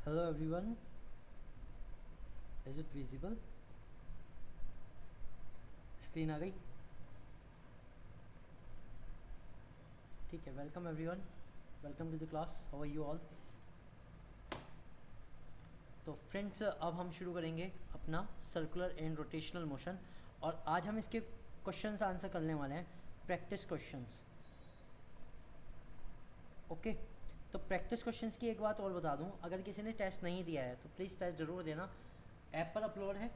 Hello everyone, is it visible? Screen आ गई? ठीक है, welcome everyone, welcome to the class. How are you all? तो friends, अब हम शुरू करेंगे अपना सर्कुलर एंड रोटेशनल मोशन, और आज हम इसके क्वेश्चंस आंसर करने वाले हैं, प्रैक्टिस क्वेश्चंस। ओके, तो प्रैक्टिस क्वेश्चंस की एक बात और बता दूं, अगर किसी ने टेस्ट नहीं दिया है तो प्लीज़ टेस्ट ज़रूर देना। ऐप पर अपलोड है,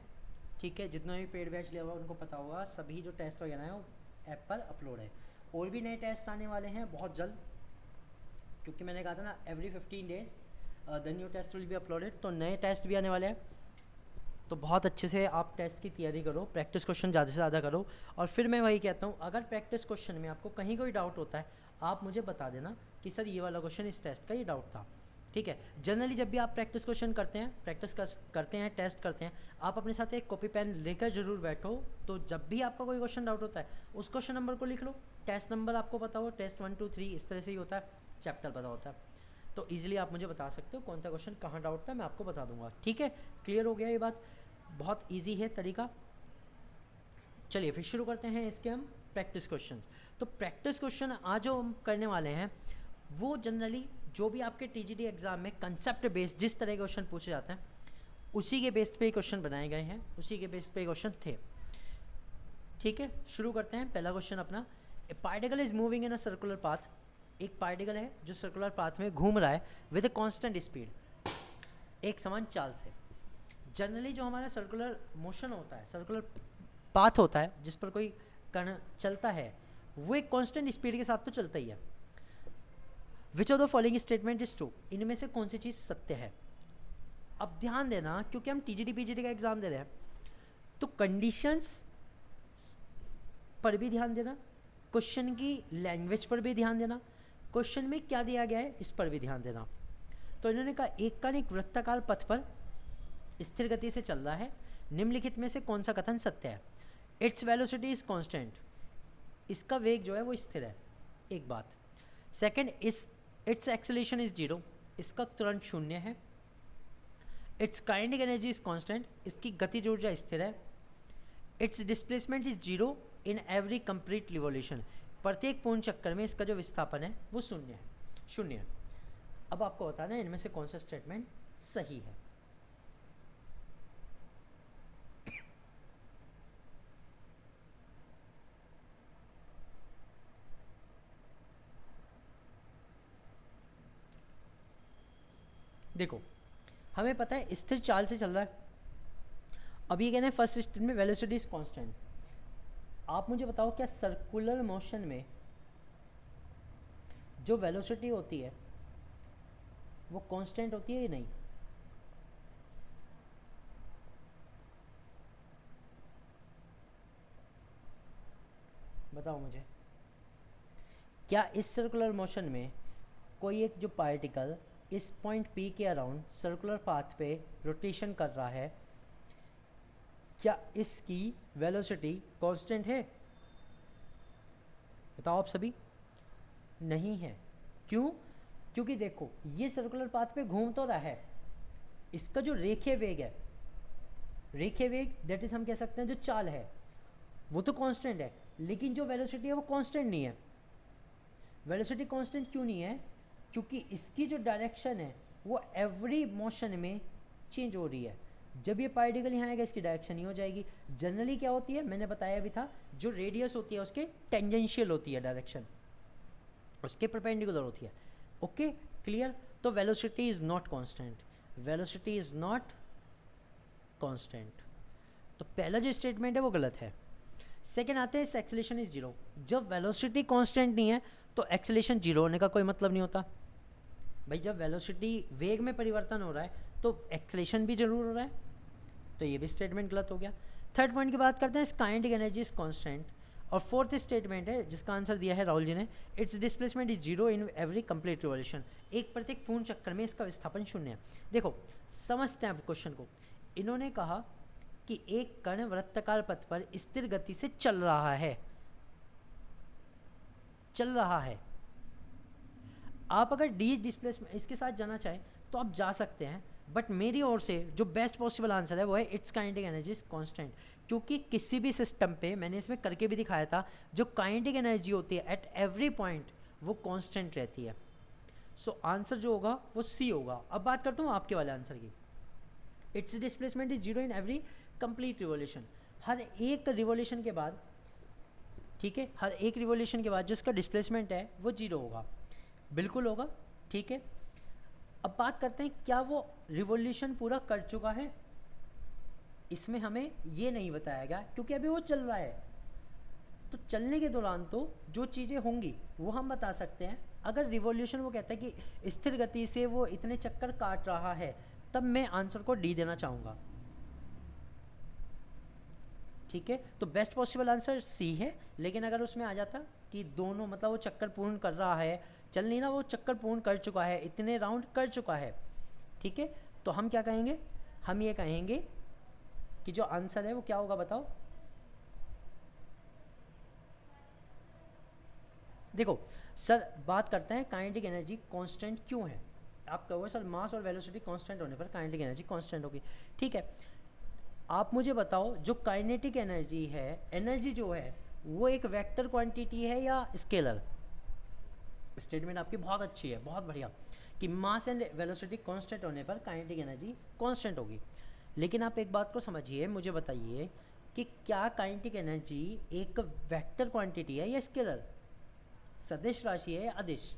ठीक है। जितना भी पेड बैच लिया हुआ उनको पता होगा, सभी जो टेस्ट वगैरह हैं वो ऐप पर अपलोड है। और भी नए टेस्ट आने वाले हैं बहुत जल्द, क्योंकि मैंने कहा था ना every 15 days the new test will be uploaded. तो नए टेस्ट भी आने वाले हैं, तो बहुत अच्छे से आप टेस्ट की तैयारी करो, प्रैक्टिस क्वेश्चन ज़्यादा से ज़्यादा करो। और फिर मैं वही कहता हूँ, अगर प्रैक्टिस क्वेश्चन में आपको कहीं कोई डाउट होता है आप मुझे बता देना कि सर ये वाला क्वेश्चन इस टेस्ट का ये डाउट था, ठीक है। जनरली जब भी आप प्रैक्टिस क्वेश्चन करते हैं, करते हैं, टेस्ट करते हैं, आप अपने साथ एक कॉपी पेन लेकर जरूर बैठो। तो जब भी आपका कोई क्वेश्चन डाउट होता है उस क्वेश्चन नंबर को लिख लो, टेस्ट नंबर आपको पता हो, टेस्ट 1 2 3 इस तरह से ही होता है, चैप्टर पता होता है, तो ईजिली आप मुझे बता सकते हो कौन सा क्वेश्चन कहाँ डाउट था, मैं आपको बता दूंगा, ठीक है। क्लियर हो गया ये बात? बहुत ईजी है तरीका। चलिए फिर शुरू करते हैं इसके हम प्रैक्टिस क्वेश्चंस। तो प्रैक्टिस क्वेश्चन आज जो हम करने वाले हैं वो जनरली जो भी आपके टीजीटी एग्जाम में कंसेप्ट बेस्ड जिस तरह के क्वेश्चन पूछे जाते हैं उसी के बेस पे क्वेश्चन बनाए गए हैं, उसी के बेस पे क्वेश्चन थे, ठीक है। शुरू करते हैं। पहला क्वेश्चन अपना, ए particle is moving in a circular path. एक पार्टिकल है जो सर्कुलर पाथ में घूम रहा है विद ए कांस्टेंट स्पीड, एक समान चाल से। जनरली जो हमारा सर्कुलर मोशन होता है, सर्कुलर पाथ होता है जिस पर कोई कण चलता है, वो एक कांस्टेंट स्पीड के साथ तो चलता ही है। Which of the following statement is true? इनमें से कौन सी चीज़ सत्य है? अब ध्यान देना, क्योंकि हम टीजीटी पीजीटी का एग्जाम दे रहे हैं, तो कंडीशंस पर भी ध्यान देना, क्वेश्चन की लैंग्वेज पर भी ध्यान देना, क्वेश्चन में क्या दिया गया है इस पर भी ध्यान देना। तो इन्होंने कहा एक कण एक वृत्ताकार पथ पर स्थिर गति से चल रहा है, निम्नलिखित में से कौन सा कथन सत्य है? इट्स वेलोसिटी इज कांस्टेंट, इसका वेग जो है वो स्थिर है, एक बात। सेकंड, इट्स एक्सेलेरेशन इज 0, इसका तुरंत शून्य है। It's kinetic energy is constant, इसकी गतिज ऊर्जा स्थिर है। It's displacement is 0 in every complete revolution, प्रत्येक पूर्ण चक्कर में इसका जो विस्थापन है वो शून्य है। अब आपको बताना है इनमें से कौन सा स्टेटमेंट सही है। देखो, हमें पता है स्थिर चाल से चल रहा है। अब ये कहना है फर्स्ट स्टेटमेंट में वेलोसिटी इज कांस्टेंट। आप मुझे बताओ, क्या सर्कुलर मोशन में जो वेलोसिटी होती है वो कांस्टेंट होती है या नहीं? बताओ मुझे, क्या इस सर्कुलर मोशन में कोई एक जो पार्टिकल इस पॉइंट पी के अराउंड सर्कुलर पाथ पे रोटेशन कर रहा है, क्या इसकी वेलोसिटी कांस्टेंट है? बताओ आप सभी। नहीं है। क्यों? क्योंकि देखो ये सर्कुलर पाथ पे घूम तो रहा है, इसका जो रेखीय वेग है, रेखीय वेग दैट इज हम कह सकते हैं जो चाल है वो तो कांस्टेंट है, लेकिन जो वेलोसिटी है वो कांस्टेंट नहीं है। वेलोसिटी कांस्टेंट क्यों नहीं है? क्योंकि इसकी जो डायरेक्शन है वो एवरी मोशन में चेंज हो रही है। जब ये पार्टिकल यहाँ आएगा इसकी डायरेक्शन ही हो जाएगी। जनरली क्या होती है, मैंने बताया भी था, जो रेडियस होती है उसके टेंजेंशियल होती है डायरेक्शन, उसके परपेंडिकुलर होती है। Okay, clear? तो velocity is not constant, velocity is not constant. तो पहला जो स्टेटमेंट है वो गलत है। सेकेंड आते हैं एक्सेलेरेशन इज 0। जब वेलोसिटी कांस्टेंट नहीं है तो एक्सेलेरेशन 0 होने का कोई मतलब नहीं होता। भाई जब वेलोसिटी वेग में परिवर्तन हो रहा है तो एक्सेलेरेशन भी जरूर हो रहा है, तो ये भी स्टेटमेंट गलत हो गया। थर्ड पॉइंट की बात करते हैं, काइनेटिक एनर्जी इज कांस्टेंट। और फोर्थ स्टेटमेंट है जिसका आंसर दिया है राहुल जी ने, it's displacement is 0 in every complete revolution, एक प्रत्येक पूर्ण चक्कर में इसका विस्थापन शून्य है। देखो समझते हैं आप क्वेश्चन को। इन्होंने कहा कि एक कण वृत्ताकार पथ पर स्थिर गति से चल रहा है, आप अगर डी डिस्प्लेसमेंट इसके साथ जाना चाहें तो आप जा सकते हैं, बट मेरी ओर से जो बेस्ट पॉसिबल आंसर है वो है it's kinetic energy is constant, क्योंकि किसी भी सिस्टम पे मैंने इसमें करके भी दिखाया था, जो काइनेटिक एनर्जी होती है एट एवरी पॉइंट वो कांस्टेंट रहती है। सो आंसर जो होगा वो सी होगा। अब बात करता हूँ आपके वाले आंसर की। Its displacement is zero in every complete revolution, हर एक रिवोल्यूशन के बाद, ठीक है, हर एक रिवोल्यूशन के बाद जो इसका डिस्प्लेसमेंट है वो जीरो होगा, बिल्कुल होगा, ठीक है। अब बात करते हैं क्या वो रिवोल्यूशन पूरा कर चुका है, इसमें हमें ये नहीं बताया गया क्योंकि अभी वो चल रहा है। तो चलने के दौरान तो जो चीज़ें होंगी वो हम बता सकते हैं। अगर रिवोल्यूशन वो कहता है कि स्थिर गति से वो इतने चक्कर काट रहा है, तब मैं आंसर को डी देना चाहूँगा, ठीक है। तो बेस्ट पॉसिबल आंसर सी है, लेकिन अगर उसमें आ जाता कि दोनों मतलब वो चक्कर पूर्ण कर रहा है, चल नहीं ना, वो चक्कर पूर्ण कर चुका है, इतने राउंड कर चुका है, ठीक है, तो हम क्या कहेंगे, हम ये कहेंगे कि जो आंसर है वो क्या होगा बताओ। देखो सर, बात करते हैं काइनेटिक एनर्जी कांस्टेंट क्यों है। आप कहोगे सर मास और वेलोसिटी कांस्टेंट होने पर काइनेटिक एनर्जी कांस्टेंट होगी, ठीक है। आप मुझे बताओ जो काइनेटिक एनर्जी है, एनर्जी जो है वो एक वेक्टर क्वांटिटी है या स्केलर। स्टेटमेंट आपकी बहुत अच्छी है, बहुत बढ़िया, कि मास एंड वेलोसिटी कांस्टेंट होने पर काइनेटिक एनर्जी कांस्टेंट होगी। लेकिन आप एक बात को समझिए, मुझे बताइए कि क्या काइनेटिक एनर्जी एक वेक्टर क्वांटिटी है या स्केलर, सदिश राशि है या अदिश।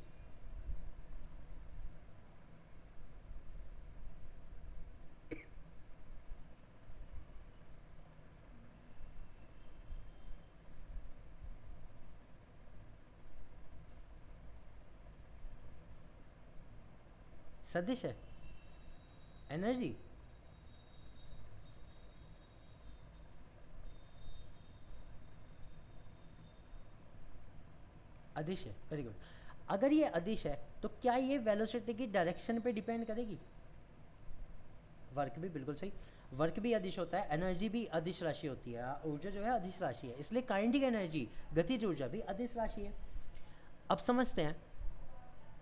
सदिश है एनर्जी, अदिश है, वेरी गुड। अगर ये अदिश है तो क्या ये वेलोसिटी की डायरेक्शन पे डिपेंड करेगी। वर्क भी बिल्कुल सही, वर्क भी अदिश होता है, एनर्जी भी अदिश राशि होती है, ऊर्जा जो है अदिश राशि है, इसलिए काइनेटिक एनर्जी गतिज ऊर्जा भी अदिश राशि है। अब समझते हैं,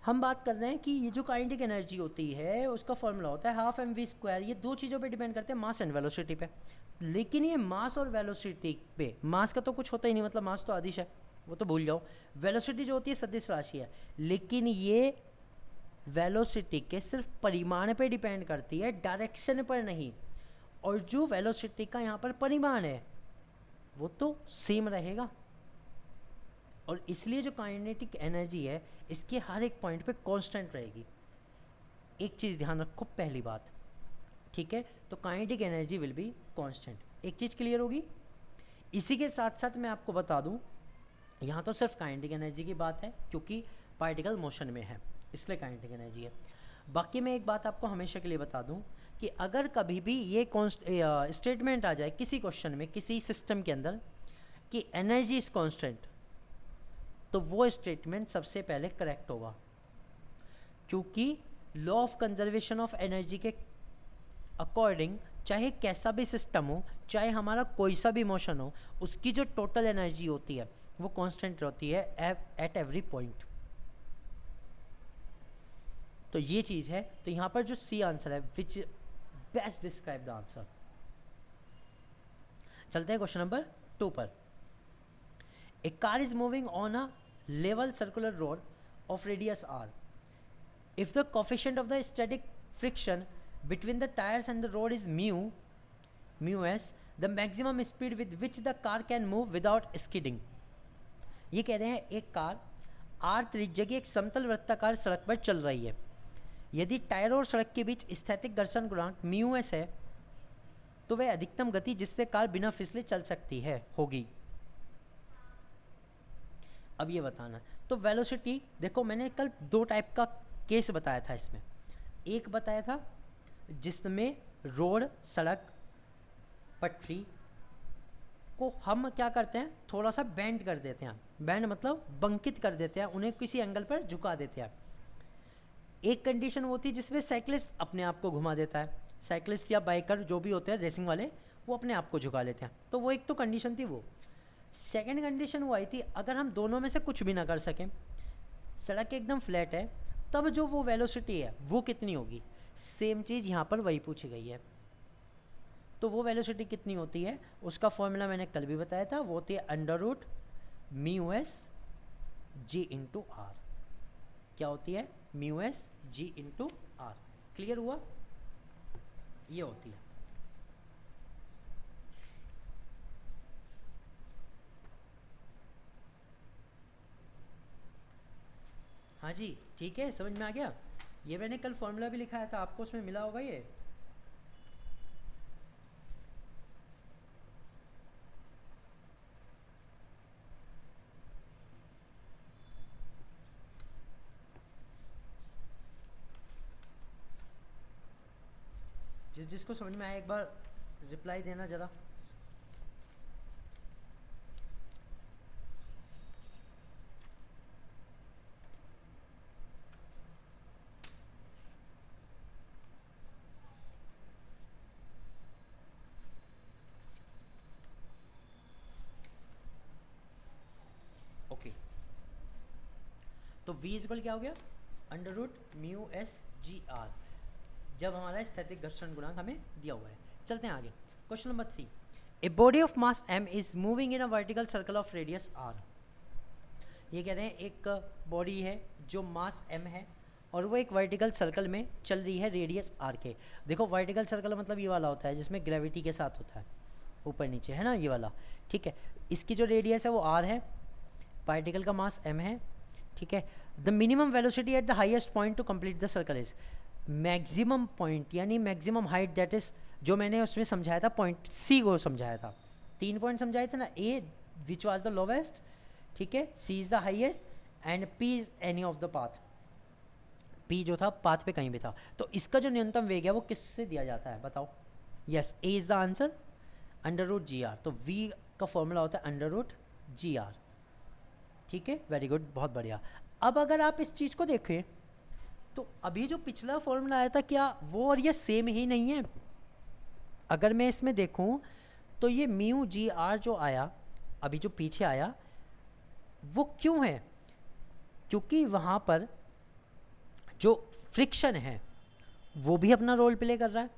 हम बात कर रहे हैं कि ये जो काइनेटिक एनर्जी होती है उसका फॉर्मूला होता है हाफ mv²। ये दो चीज़ों पे डिपेंड करते हैं, मास एंड वेलोसिटी पे। लेकिन ये मास और वेलोसिटी पे, मास का तो कुछ होता ही नहीं, मतलब मास तो अदिश है, वो तो भूल जाओ। वेलोसिटी जो होती है सदिश राशि है, लेकिन ये वेलोसिटी के सिर्फ परिमाण पे डिपेंड करती है, डायरेक्शन पर नहीं। और जो वेलोसिटी का यहाँ पर परिमाण है वो तो सेम रहेगा, और इसलिए जो काइनेटिक एनर्जी है इसके हर एक पॉइंट पे कांस्टेंट रहेगी। एक चीज़ ध्यान रखो, पहली बात, ठीक है, तो kinetic energy will be constant. एक चीज़ क्लियर होगी। इसी के साथ साथ मैं आपको बता दूं, यहाँ तो सिर्फ काइनेटिक एनर्जी की बात है क्योंकि पार्टिकल मोशन में है, इसलिए काइनेटिक एनर्जी है। बाकी मैं एक बात आपको हमेशा के लिए बता दूं कि अगर कभी भी ये स्टेटमेंट आ जाए किसी क्वेश्चन में, किसी सिस्टम के अंदर, कि एनर्जी इज कांस्टेंट, तो वो स्टेटमेंट सबसे पहले करेक्ट होगा, क्योंकि law of conservation of energy के अकॉर्डिंग चाहे कैसा भी सिस्टम हो, चाहे हमारा कोई सा भी मोशन हो, उसकी जो टोटल एनर्जी होती है वो कांस्टेंट रहती है एट एवरी पॉइंट। तो ये चीज़ है, तो यहाँ पर जो सी आंसर है which best describe the answer. चलते हैं क्वेश्चन नंबर 2 पर। A car is moving on a level circular road of radius r. If the coefficient of the static friction between the tires and the road is mu s, the maximum speed with which the car can move without skidding. ये कह रहे हैं एक car r त्रिज्या की एक समतल वृत्ताकार सड़क पर चल रही है, यदि टायर और सड़क के बीच स्थैतिक घर्षण गुणांक mu s है, तो वह अधिकतम गति जिससे कार बिना फिसले चल सकती है होगी। अब ये बताना है, तो वेलोसिटी देखो, मैंने कल 2 टाइप का केस बताया था। इसमें एक बताया था जिसमें रोड, सड़क, पटरी को हम क्या करते हैं, थोड़ा सा बेंड कर देते हैं। बेंड मतलब बंकित कर देते हैं, उन्हें किसी एंगल पर झुका देते हैं। एक कंडीशन होती है जिसमें साइकिलिस्ट अपने आप को घुमा देता है, साइकिलिस्ट या बाइकर जो भी होते हैं रेसिंग वाले, वो अपने आप को झुका लेते हैं। तो वो एक तो कंडीशन थी। वो सेकेंड कंडीशन वो आई थी अगर हम दोनों में से कुछ भी ना कर सकें, सड़क एकदम फ्लैट है, तब जो वो वेलोसिटी है वो कितनी होगी, सेम चीज़ यहाँ पर वही पूछी गई है। तो वो वेलोसिटी कितनी होती है उसका फॉर्मूला मैंने कल भी बताया था, वो होती है under root mu S G into R. क्या होती है? Mu S G into R. Clear हुआ? ये होती है। हाँ जी ठीक है, समझ में आ गया। ये मैंने कल फॉर्मूला भी लिखाया था, आपको उसमें मिला होगा ये। जिसको समझ में आया एक बार रिप्लाई देना ज़रा। ओके, तो v इक्वल क्या हो गया? Under root mu S G R, जब हमारा स्थैतिक घर्षण गुणांक हमें दिया हुआ है। चलते हैं आगे। Question number 3, a body of mass m is moving in a vertical circle of radius r। ये कह रहे हैं एक बॉडी है जो मास m है और वो एक वर्टिकल सर्कल में चल रही है रेडियस r के। देखो वर्टिकल सर्कल मतलब ये वाला होता है जिसमें ग्रेविटी के साथ होता है, ऊपर नीचे है ना, ये वाला। ठीक है, इसकी जो रेडियस है वो r है, पार्टिकल का मास m है। ठीक है, the minimum velocity at the highest point two complete the circle is, maximum point यानी मैक्सिमम हाइट दैट इज, जो मैंने उसमें समझाया था पॉइंट सी को समझाया था, 3 पॉइंट समझाए थे ना। A which was the lowest, ठीक है, C is the highest and P is any of the path. P जो था पाथ पे कहीं भी था। तो इसका जो न्यूनतम वेग है वो किससे दिया जाता है बताओ? Yes, A is the answer, under root G R. तो वी का फॉर्मूला होता है अंडर रूट जी आर। ठीक है, वेरी गुड, बहुत बढ़िया। अब अगर आप इस चीज़ को देखें तो अभी जो पिछला फॉर्मूला आया था क्या वो और ये सेम ही नहीं है? अगर मैं इसमें देखूं तो ये म्यू जी आर जो आया अभी, जो पीछे आया, वो क्यों है? क्योंकि वहाँ पर जो फ्रिक्शन है वो भी अपना रोल प्ले कर रहा है।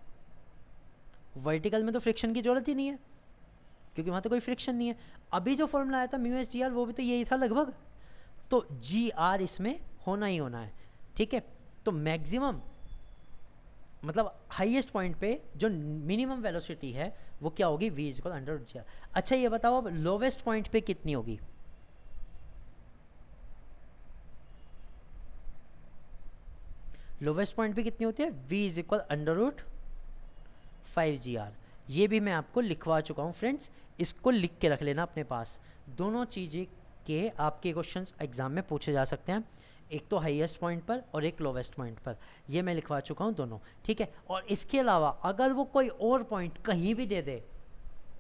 वर्टिकल में तो फ्रिक्शन की जरूरत ही नहीं है क्योंकि वहाँ तो कोई फ्रिक्शन नहीं है। अभी जो फॉर्मूला आया था म्यू एस जी आर वो भी तो यही था लगभग, तो जी आर इसमें होना ही होना है। ठीक है, तो मैक्सिमम मतलब हाईएस्ट पॉइंट पे जो मिनिमम वेलोसिटी है वो क्या होगी? v is equal under G R. अच्छा ये बताओ अब लोवेस्ट पॉइंट पे कितनी होगी? लोवेस्ट पॉइंट पे कितनी होती है? v is equal under root 5gr। ये भी मैं आपको लिखवा चुका हूँ फ्रेंड्स, इसको लिख के रख लेना अपने पास। दोनों चीज़ें के आपके क्वेश्चंस एग्जाम में पूछे जा सकते हैं, एक तो हाईएस्ट पॉइंट पर और एक लोवेस्ट पॉइंट पर। ये मैं लिखवा चुका हूँ दोनों। ठीक है, और इसके अलावा अगर वो कोई और पॉइंट कहीं भी दे दे,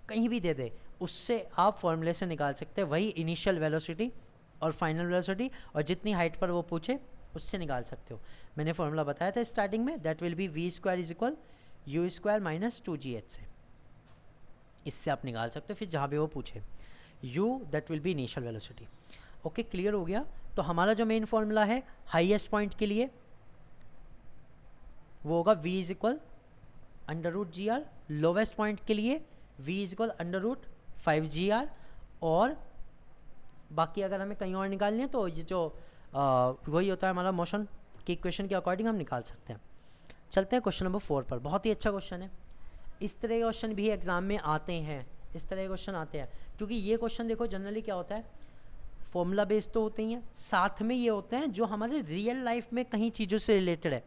कहीं भी दे दे, उससे आप फॉर्मूले से निकाल सकते हैं वही इनिशियल वेलोसिटी और फाइनल वेलोसिटी, और जितनी हाइट पर वो पूछे उससे निकाल सकते हो। मैंने फॉर्मूला बताया था स्टार्टिंग में, that will be V square is equal U square minus 2gh से। इससे आप निकाल सकते हो फिर जहाँ भी वो पूछे। u that will be initial velocity. Okay, clear हो गया। तो हमारा जो मेन फॉर्मूला है हाईएस्ट पॉइंट के लिए वो होगा v is equal under root G R, lowest point के लिए v is equal under root 5gr, और बाकी अगर हमें कहीं और निकालनी है तो ये जो वही होता है हमारा मोशन की इक्वेशन के अकॉर्डिंग हम निकाल सकते हैं। चलते हैं क्वेश्चन नंबर 4 पर। बहुत ही अच्छा क्वेश्चन है, इस तरह के क्वेश्चन भी एग्जाम में आते हैं, इस तरह के क्वेश्चन आते हैं क्योंकि ये क्वेश्चन देखो जनरली क्या होता है, फॉर्मूला बेस्ड तो होते ही हैं, साथ में ये होते हैं जो हमारे रियल लाइफ में कहीं चीज़ों से रिलेटेड है।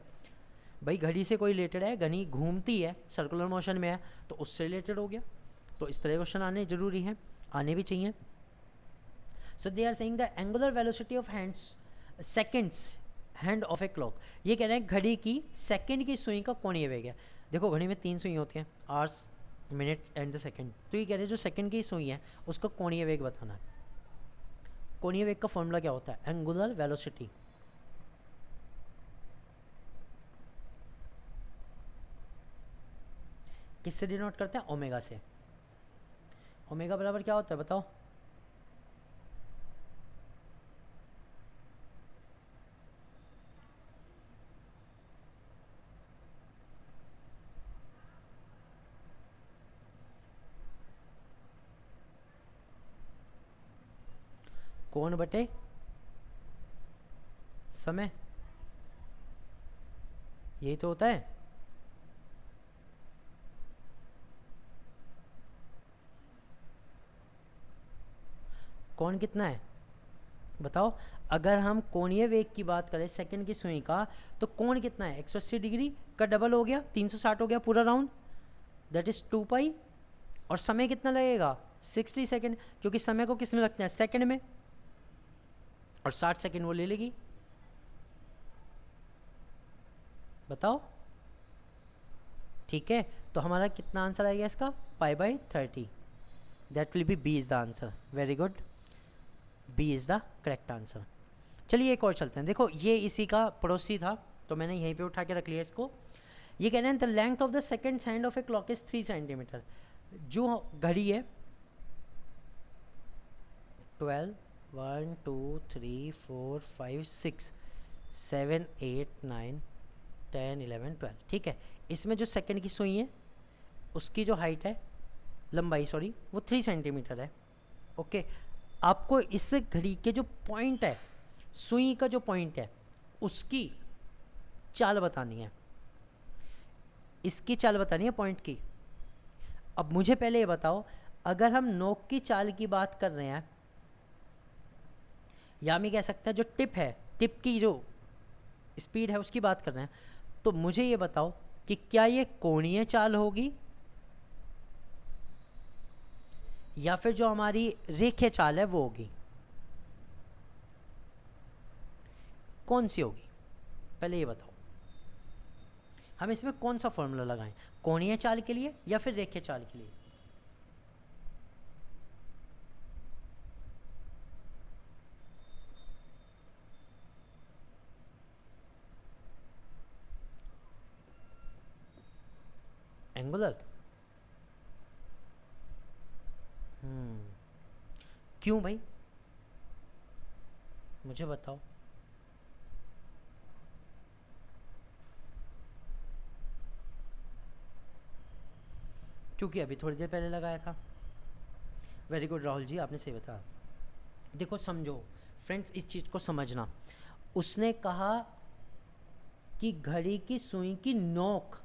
भाई घड़ी से कोई रिलेटेड है, घड़ी घूमती है, सर्कुलर मोशन में है, तो उससे रिलेटेड हो गया। तो इस तरह के क्वेश्चन आने ज़रूरी हैं, आने भी चाहिए। So they are saying the angular velocity of hands seconds hand of a clock. ये कह रहे हैं घड़ी की सेकंड की सुई का कोणीय वेग है। देखो घड़ी में 3 सुई होती हैं, hours, minutes and the second. तो ये कह रहे हैं जो सेकंड की सुई है उसका कोणीय वेग बताना है। कोणीय वेग का फॉर्मूला क्या होता है? Angular velocity. किससे डिनोट करते हैं? ओमेगा से। ओमेगा बराबर क्या होता है बताओ? कोण बटे समय, यही तो होता है। कोण कितना है बताओ। अगर हम कोणीय वेग की बात करें सेकंड की सुई का, तो कोण कितना है, 180 डिग्री का डबल हो गया, 360 हो गया पूरा राउंड, दैट इज 2 पाई। और समय कितना लगेगा, 60 सेकंड, क्योंकि समय को किस में रखते हैं, सेकंड में, और 60 सेकंड वो ले लेगी। बताओ, ठीक है। तो हमारा कितना आंसर आएगा इसका, π/30। That will be B is the answer. Very good, B is the correct answer. चलिए एक और चलते हैं। देखो ये इसी का पड़ोसी था, तो मैंने यहीं पे उठा के रख लिया इसको। ये कह रहे हैं the length of the second hand of a clock is 3 centimetre. जो घड़ी है 12, 1, 2, 3, 4, 5, 6, 7, 8, 9, 10, 11, 12, ठीक है। इसमें जो सेकंड की सुई है उसकी जो हाइट है, लंबाई सॉरी, वो 3 सेंटीमीटर है। ओके, आपको इस घड़ी के जो पॉइंट है, सुई का जो पॉइंट है, उसकी चाल बतानी है, इसकी चाल बतानी है पॉइंट की। अब मुझे पहले ये बताओ, अगर हम नोक की चाल की बात कर रहे हैं, या हम कह सकते हैं जो टिप है, टिप की जो स्पीड है उसकी बात कर रहे हैं, तो मुझे ये बताओ कि क्या ये कोणीय चाल होगी या फिर जो हमारी रेखीय चाल है वो होगी, कौन सी होगी, पहले ये बताओ। हम इसमें कौन सा फॉर्मूला लगाएं, कोणीय चाल के लिए या फिर रेखीय चाल के लिए। एंगुलर, क्यों भाई, मुझे बताओ। क्योंकि अभी थोड़ी देर पहले लगाया था। वेरी गुड राहुल जी, आपने सही बताया। देखो समझो फ्रेंड्स, इस चीज़ को समझना। उसने कहा कि घड़ी की सुई की नोक,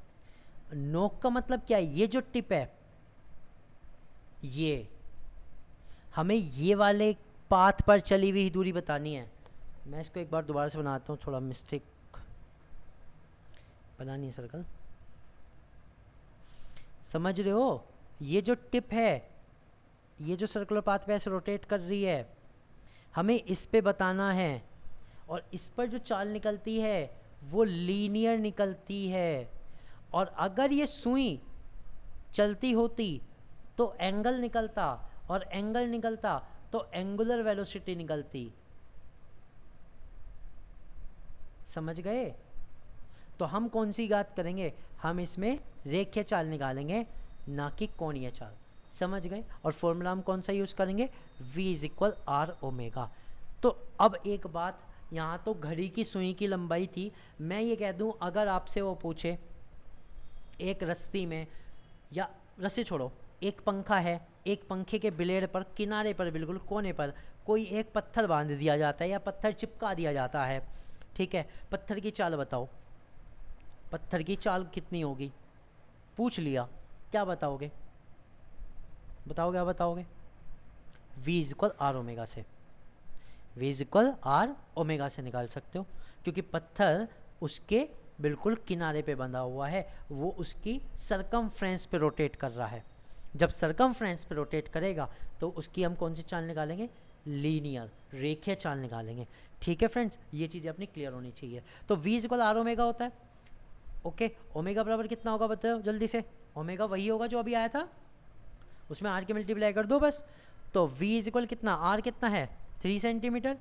नोक का मतलब क्या है, ये जो टिप है, ये हमें ये वाले पाथ पर चली हुई दूरी बतानी है। मैं इसको एक बार दोबारा से बनाता हूँ, थोड़ा मिस्टेक बनानी है सर्कल, समझ रहे हो। ये जो टिप है, ये जो सर्कुलर पाथ पे ऐसे रोटेट कर रही है, हमें इस पे बताना है, और इस पर जो चाल निकलती है वो लीनियर निकलती है। और अगर ये सुई चलती होती तो एंगल निकलता, और एंगल निकलता तो एंगुलर वेलोसिटी निकलती। समझ गए। तो हम कौन सी बात करेंगे, हम इसमें रेखीय चाल निकालेंगे, ना कि कोणीय चाल। समझ गए। और फॉर्मूला हम कौन सा यूज़ करेंगे, v = r⍵। तो अब एक बात, यहाँ तो घड़ी की सुई की लंबाई थी, मैं ये कह दूँ अगर आपसे वो पूछे एक रस्सी में, या रस्सी छोड़ो, एक पंखा है, एक पंखे के ब्लेड पर किनारे पर बिल्कुल कोने पर कोई एक पत्थर बांध दिया जाता है या पत्थर चिपका दिया जाता है, ठीक है। पत्थर की चाल बताओ, पत्थर की चाल कितनी होगी, पूछ लिया, क्या बताओगे, बताओ क्या बताओगे। v = r⍵ से, v = r⍵ से निकाल सकते हो, क्योंकि पत्थर उसके बिल्कुल किनारे पे बंधा हुआ है, वो उसकी सरकमफ्रेंस पे रोटेट कर रहा है। जब सरकमफ्रेंस पे रोटेट करेगा तो उसकी हम कौन सी चाल निकालेंगे, लीनियर, रेखीय चाल निकालेंगे। ठीक है फ्रेंड्स, ये चीज़ें अपनी क्लियर होनी चाहिए। तो v = r⍵ होता है। ओके, ओमेगा बराबर कितना होगा बताओ जल्दी से। ओमेगा वही होगा जो अभी आया था, उसमें r के मल्टीप्लाई कर दो बस। तो v = कितना, r कितना है, 3 सेंटीमीटर।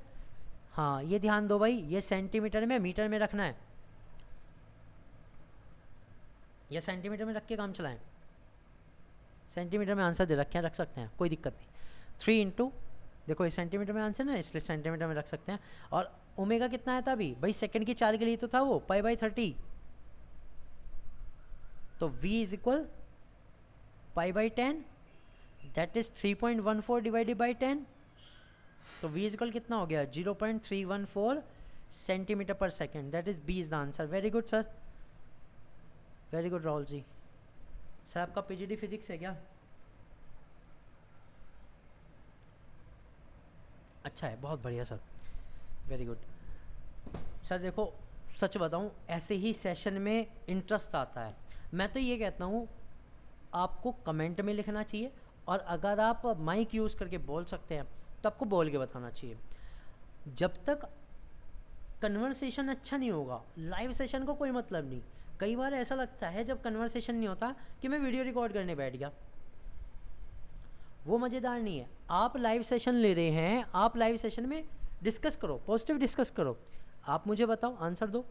हाँ ये ध्यान दो भाई, ये सेंटीमीटर में मीटर में रखना है, या सेंटीमीटर में रख के काम चलाएं। सेंटीमीटर में आंसर दे रखे हैं, रख सकते हैं, कोई दिक्कत नहीं। 3 इंटू, देखो ये सेंटीमीटर में आंसर ना, इसलिए सेंटीमीटर में रख सकते हैं। और ओमेगा कितना आया था अभी भाई, सेकंड की चाल के लिए तो था वो π/30। तो v = π/10, that is 3.14 divided by 10, तो v इक्वल कितना हो गया 0.314 centimetre per second, that is B is the answer. Very good sir, very good Rahul ji. Sir आपका पीजीडी फिजिक्स है क्या? अच्छा है, बहुत बढ़िया सर, वेरी गुड। सर देखो सच बताऊं, ऐसे ही सेशन में इंटरेस्ट आता है। मैं तो ये कहता हूँ आपको कमेंट में लिखना चाहिए, और अगर आप माइक यूज़ करके बोल सकते हैं तो आपको बोल के बताना चाहिए। जब तक कन्वर्सेशन अच्छा नहीं होगा लाइव सेशन को कोई मतलब नहीं। कई बार ऐसा लगता है जब कन्वर्सेशन नहीं होता कि मैं वीडियो रिकॉर्ड करने बैठ गया, वो मज़ेदार नहीं है। आप लाइव सेशन ले रहे हैं, आप लाइव सेशन में डिस्कस करो, पॉजिटिव डिस्कस करो। आप मुझे बताओ, आंसर दो,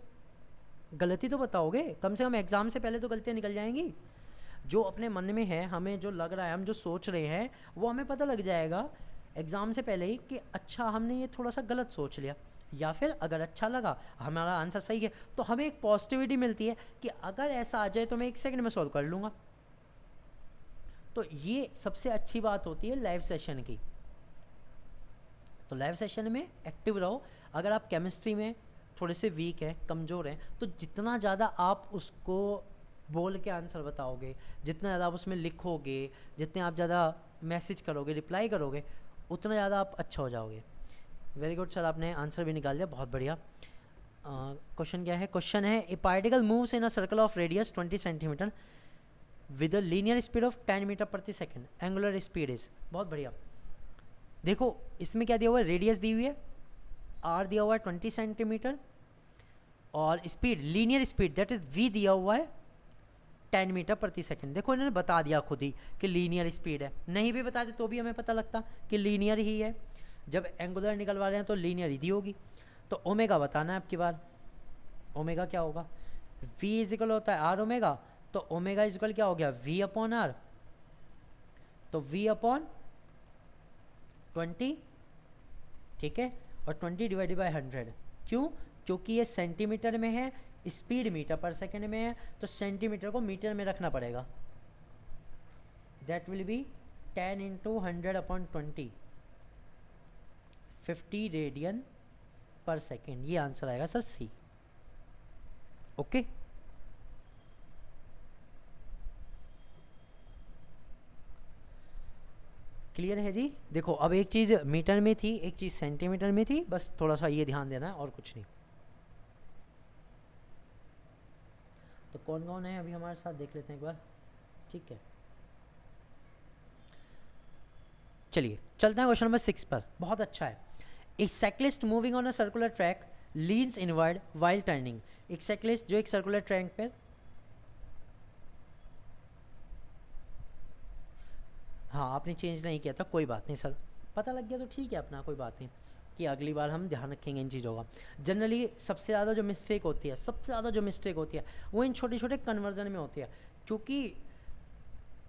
गलती तो बताओगे, कम से कम एग्ज़ाम से पहले तो गलतियाँ निकल जाएंगी। जो अपने मन में है, हमें जो लग रहा है, हम जो सोच रहे हैं, वो हमें पता लग जाएगा एग्ज़ाम से पहले ही कि अच्छा हमने ये थोड़ा सा गलत सोच लिया, या फिर अगर अच्छा लगा हमारा आंसर सही है तो हमें एक पॉजिटिविटी मिलती है कि अगर ऐसा आ जाए तो मैं 1 सेकंड में सॉल्व कर लूँगा। तो ये सबसे अच्छी बात होती है लाइव सेशन की। तो लाइव सेशन में एक्टिव रहो। अगर आप केमिस्ट्री में थोड़े से वीक हैं, कमज़ोर हैं, तो जितना ज़्यादा आप उसको बोल के आंसर बताओगे, जितना ज़्यादा आप उसमें लिखोगे, जितने आप ज़्यादा मैसेज करोगे, रिप्लाई करोगे, उतना ज़्यादा आप अच्छा हो जाओगे। वेरी गुड सर, आपने आंसर भी निकाल दिया, बहुत बढ़िया। क्वेश्चन क्या है? क्वेश्चन है a particle moves in a circle of radius 20 centimetre with a linear speed of 10 metre प्रति सेकेंड, एंगुलर स्पीड इज। बहुत बढ़िया। देखो इसमें क्या दिया हुआ है, रेडियस दी हुई है, आर दिया हुआ है 20 सेंटीमीटर, और speed, linear speed that is V दिया हुआ है 10 मीटर प्रति सेकंड। देखो इन्होंने बता दिया खुद ही कि लीनियर स्पीड है, नहीं भी बताते तो भी हमें पता लगता कि लीनियर ही है। जब एंगुलर निकलवा रहे हैं तो लीनियर ही दी होगी। तो ओमेगा बताना है आपकी बार, ओमेगा क्या होगा? v इज इक्वल होता है आर ओमेगा, तो ओमेगा इज इक्वल क्या हो गया v अपॉन आर, तो v अपॉन 20, ठीक है, और 20 डिवाइडेड बाई 100। क्यों? क्योंकि ये सेंटीमीटर में है, स्पीड मीटर पर सेकेंड में है, तो सेंटीमीटर को मीटर में रखना पड़ेगा। That will B 10 into 100 upon 20, 50 radian पर सेकेंड। ये आंसर आएगा सर सी। ओके, क्लियर है जी? देखो अब एक चीज़ मीटर में थी, एक चीज़ सेंटीमीटर में थी, बस थोड़ा सा ये ध्यान देना है और कुछ नहीं। तो कौन कौन है अभी हमारे साथ देख लेते हैं एक बार, ठीक है। चलिए चलते हैं क्वेश्चन नंबर 6 पर, बहुत अच्छा है। एक cyclist moving on a circular track leans inward while turning. एक साइक्लिस्ट जो एक सर्कुलर ट्रैक पर, हाँ आपने चेंज नहीं किया था, कोई बात नहीं सर, पता लग गया तो ठीक है अपना, कोई बात नहीं, कि अगली बार हम ध्यान रखेंगे इन चीज़ों का। जनरली सबसे ज़्यादा जो मिस्टेक होती है, सबसे ज़्यादा जो मिस्टेक होती है वो इन छोटे छोटे कन्वर्जन में होती है, क्योंकि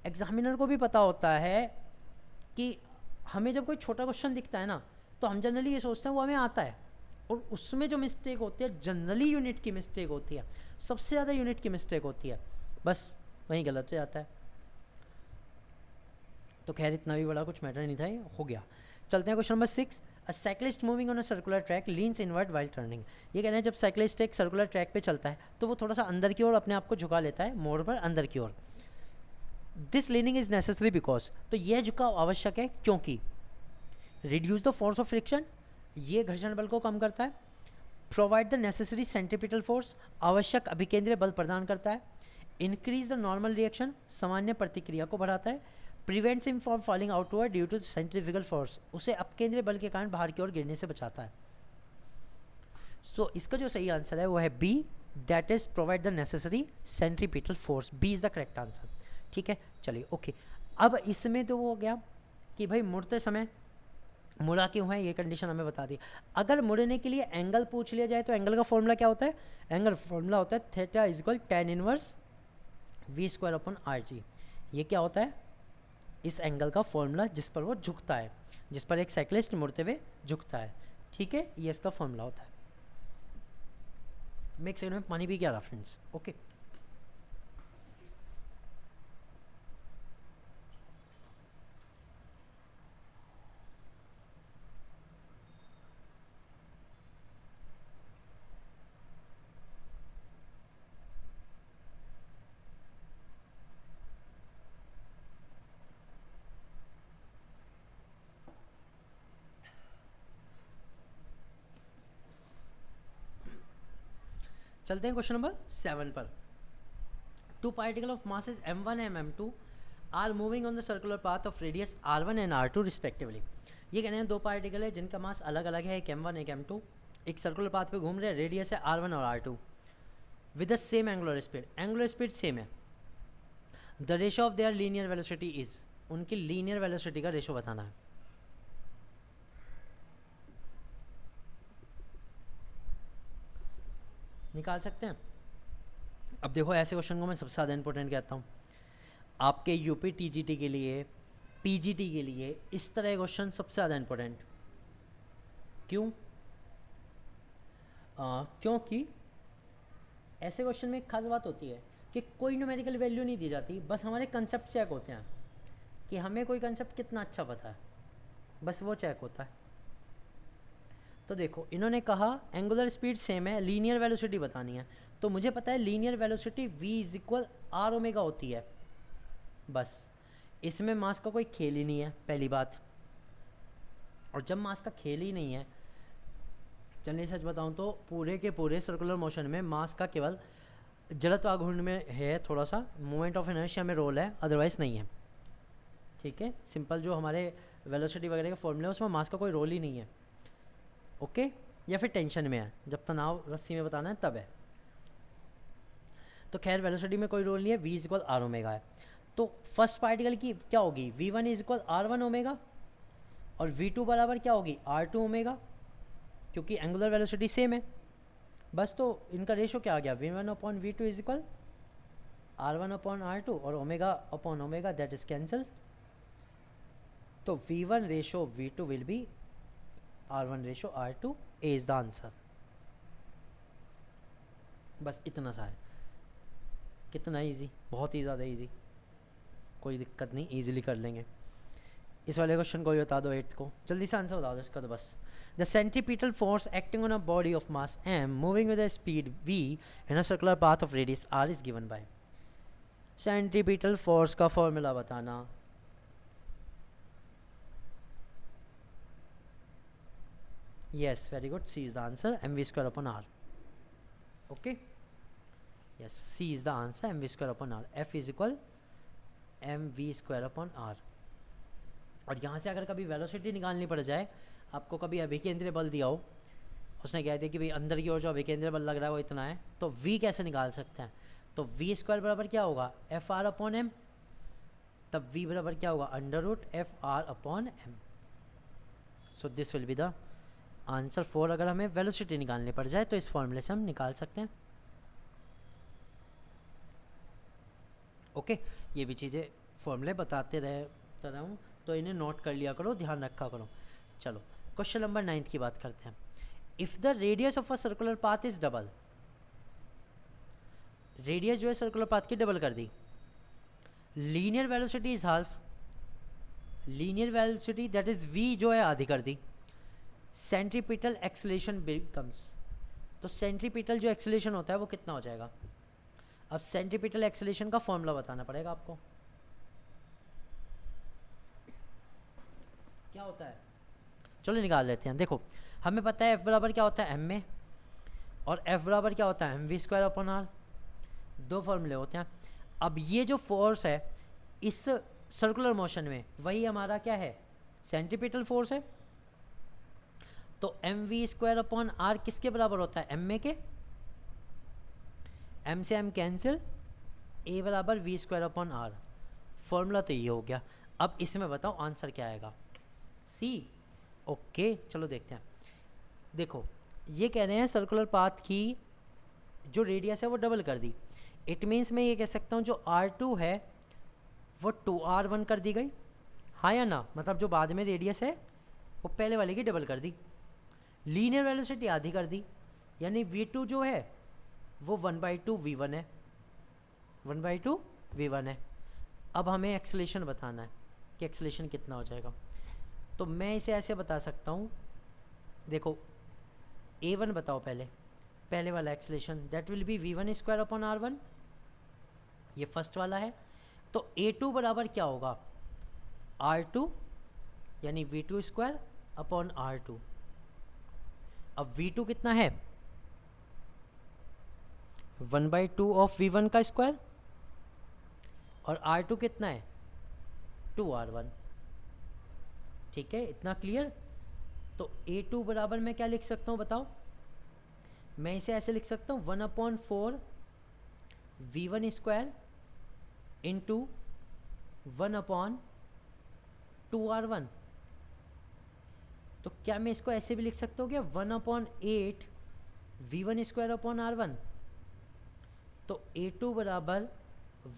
एग्जामिनर को भी पता होता है कि हमें जब कोई छोटा क्वेश्चन दिखता है ना, तो हम जनरली ये सोचते हैं वो हमें आता है, और उसमें जो मिस्टेक होती है जनरली यूनिट की मिस्टेक होती है, सबसे ज़्यादा यूनिट की मिस्टेक होती है, बस वहीं गलत हो जाता है। तो खैर इतना भी बड़ा कुछ मैटर नहीं था, ये हो गया। चलते हैं question number 6। A cyclist moving on a circular track leans inward while turning. ये कहते हैं जब साइक्लिस्ट एक सर्कुलर ट्रैक पे चलता है तो वो थोड़ा सा अंदर की ओर अपने आप को झुका लेता है, मोड़ पर अंदर की ओर। This leaning is necessary because, तो यह झुकाव आवश्यक है क्योंकि reduce the force of friction, ये घर्षण बल को कम करता है। Provide the necessary centripetal force, आवश्यक अभिकेंद्रीय बल प्रदान करता है। इंक्रीज द नॉर्मल रिएक्शन, सामान्य प्रतिक्रिया को बढ़ाता है। Prevents him from falling outward due to centrifugal force, उसे अपकेंद्रीय बल के कारण बाहर की ओर गिरने से बचाता है। सो इसका जो सही आंसर है वो है B, that is provide the necessary centripetal force. B is the correct answer, ठीक है। चलिए ओके, अब इसमें तो वो हो गया कि भाई मुड़ते समय मुड़ा क्यों है, ये कंडीशन हमें बता दी। अगर मुड़ने के लिए एंगल पूछ लिया जाए तो एंगल का फॉर्मूला क्या होता है? एंगल फॉर्मूला होता है theta is equal tan inverse V square upon R G. ये क्या होता है? इस एंगल का फॉर्मूला जिस पर वो झुकता है, जिस पर एक साइक्लिस्ट मुड़ते हुए झुकता है, ठीक है, ये इसका फॉर्मूला होता है। मैं एक सेकंड में पानी पी के आ रहा फ्रेंड्स, ओके। चलते हैं क्वेश्चन नंबर 7 पर। Two particle of masses m1 and m2 are moving on the circular path of radius r1 and r2 respectively. ये कहने हैं दो पार्टिकल है जिनका मास अलग अलग है, एक m1 एक m2, एक सर्कुलर पाथ पे घूम रहे हैं, रेडियस है r1 और r2 with the same angular speed. Angular speed same है। The ratio of their linear velocity is, उनकी लीनियर वेलोसिटी का रेशो बताना है। निकाल सकते हैं। अब देखो ऐसे क्वेश्चन को मैं सबसे ज़्यादा इंपॉर्टेंट कहता हूँ आपके यूपी टीजीटी के लिए, पीजीटी के लिए। इस तरह क्वेश्चन सबसे ज़्यादा इंपॉर्टेंट क्यों? क्योंकि ऐसे क्वेश्चन में एक खास बात होती है कि कोई न्यूमेरिकल वैल्यू नहीं दी जाती, बस हमारे कंसेप्ट चेक होते हैं कि हमें कोई कंसेप्ट कितना अच्छा पता है, बस वो चेक होता है। तो देखो इन्होंने कहा एंगुलर स्पीड सेम है, लीनियर वेलोसिटी बतानी है, तो मुझे पता है linear velocity v is equal R omega होती है। बस इसमें मास का कोई खेल ही नहीं है, पहली बात। और जब मास का खेल ही नहीं है, चलिए सच बताऊं तो पूरे के पूरे सर्कुलर मोशन में मास का केवल जड़त्वाघूर्ण में है, थोड़ा सा मोमेंट ऑफ इनर्शिया में रोल है, अदरवाइज नहीं है। ठीक है, सिंपल जो हमारे वेलोसिटी वगैरह का फॉर्मूला है उसमें मास का कोई रोल ही नहीं है। ओके, या फिर टेंशन में है, जब तनाव रस्सी में बताना है तब है। तो खैर वेलोसिटी में कोई रोल नहीं है, v is equal R omega है। तो फर्स्ट पार्टिकल की क्या होगी, v1 is equal r1 omega, और v2 बराबर क्या होगी r2 ओमेगा, क्योंकि एंगुलर वेलोसिटी सेम है। बस तो इनका रेशो क्या आ गया, v1 upon v2 is equal r1 upon r2, और omega upon omega that is cancel. तो v1 ratio v2 will be r1 ratio r2, A is the answer. बस इतना सा है। कितना इजी, बहुत ही ज़्यादा इजी, कोई दिक्कत नहीं, इजीली कर लेंगे। इस वाले क्वेश्चन को भी बता दो 8th को, जल्दी से आंसर बता दो इसका। तो बस the centripetal force acting on a body of mass m moving with a speed v in a circular path of radius r is given by. Centripetal force का फॉर्मूला बताना। Yes very good, C is the answer, mv square upon r। Okay, yes, C is the answer, mv square upon r। F is equal mv square upon r। और यहाँ से अगर कभी velocity निकालनी पड़ जाए, आपको कभी अभिकेंद्रीय बल दिया हो, उसने कह दिया कि भाई अंदर की ओर जो अभिकेंद्रीय बल लग रहा है वो इतना है, तो v कैसे निकाल सकते हैं? तो v स्क्वायर बराबर क्या होगा, एफ आर अपॉन एम। तब v बराबर क्या होगा, under root F R upon M. So this will be the answer 4। अगर हमें वेलोसिटी निकालनी पड़ जाए तो इस फॉर्मूले से हम निकाल सकते हैं। ओके, ये भी चीज़ें फॉर्मूले बताते रहा हूँ, तो इन्हें नोट कर लिया करो, ध्यान रखा करो। चलो क्वेश्चन नंबर 9 की बात करते हैं। If the radius of a circular path is double, radius जो है सर्कुलर पाथ की डबल कर दी, linear velocity is half, linear velocity that is v जो है आधी कर दी, सेंट्रीपिटल एक्सेलरेशन बिकम्स, तो सेंट्रीपिटल जो एक्सेलरेशन होता है वो कितना हो जाएगा? अब सेंट्रीपिटल एक्सेलरेशन का फॉर्मूला बताना पड़ेगा आपको। क्या होता है, चलो निकाल लेते हैं। देखो हमें पता है F बराबर क्या होता है m में, और F बराबर क्या होता है mv स्क्वायर अपॉन r। दो फॉर्मूले होते हैं। अब ये जो फोर्स है इस सर्कुलर मोशन में, वही हमारा क्या है, सेंट्रीपिटल फोर्स है। तो mv स्क्वायर अपॉन r किसके बराबर होता है, m में के, m से m कैंसिल, a बराबर v square upon r। Formula तो ये हो गया। अब इसमें बताओ आंसर क्या आएगा, c। ओके चलो देखते हैं। देखो ये कह रहे हैं सर्कुलर पाथ की जो रेडियस है वो डबल कर दी। इट मीन्स मैं ये कह सकता हूँ जो r2 है वो 2r1 कर दी गई, हाँ या ना, मतलब जो बाद में रेडियस है वो पहले वाले की डबल कर दी। लीनियर वेलोसिटी आधी कर दी, यानी v2 जो है वो 1/2 v1 है, 1/2 v1 है। अब हमें एक्सेलरेशन बताना है कि एक्सेलरेशन कितना हो जाएगा। तो मैं इसे ऐसे बता सकता हूँ, देखो a1 बताओ पहले वाला acceleration, that will B v1 square upon r1, ये फर्स्ट वाला है। तो a2 बराबर क्या होगा, r2 यानी v2 स्क्वायर अपॉन r2। अब v2 कितना है, 1/2 of v1 का स्क्वायर, और r2 कितना है 2r1। ठीक है, इतना क्लियर। तो a2 बराबर मैं क्या लिख सकता हूँ बताओ, मैं इसे ऐसे लिख सकता हूँ 1/4 v1 स्क्वायर इंटू 1/2r1। तो क्या मैं इसको ऐसे भी लिख सकता हूँ क्या 1/8 v1 स्क्वायर अपॉन r1। तो a2 बराबर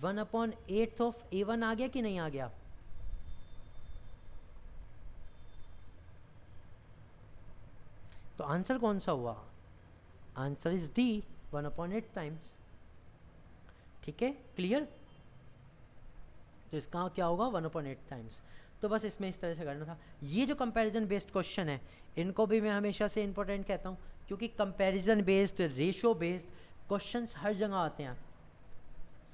1/8 ऑफ a1 आ गया कि नहीं आ गया। तो आंसर कौन सा हुआ, आंसर इज डी 1/8 टाइम्स। ठीक है, क्लियर। तो इसका क्या होगा 1/8 टाइम्स। तो बस इसमें इस तरह से करना था। ये जो कंपैरिजन बेस्ड क्वेश्चन है इनको भी मैं हमेशा से इंपॉर्टेंट कहता हूँ, क्योंकि comparison based ratio based questions हर जगह आते हैं,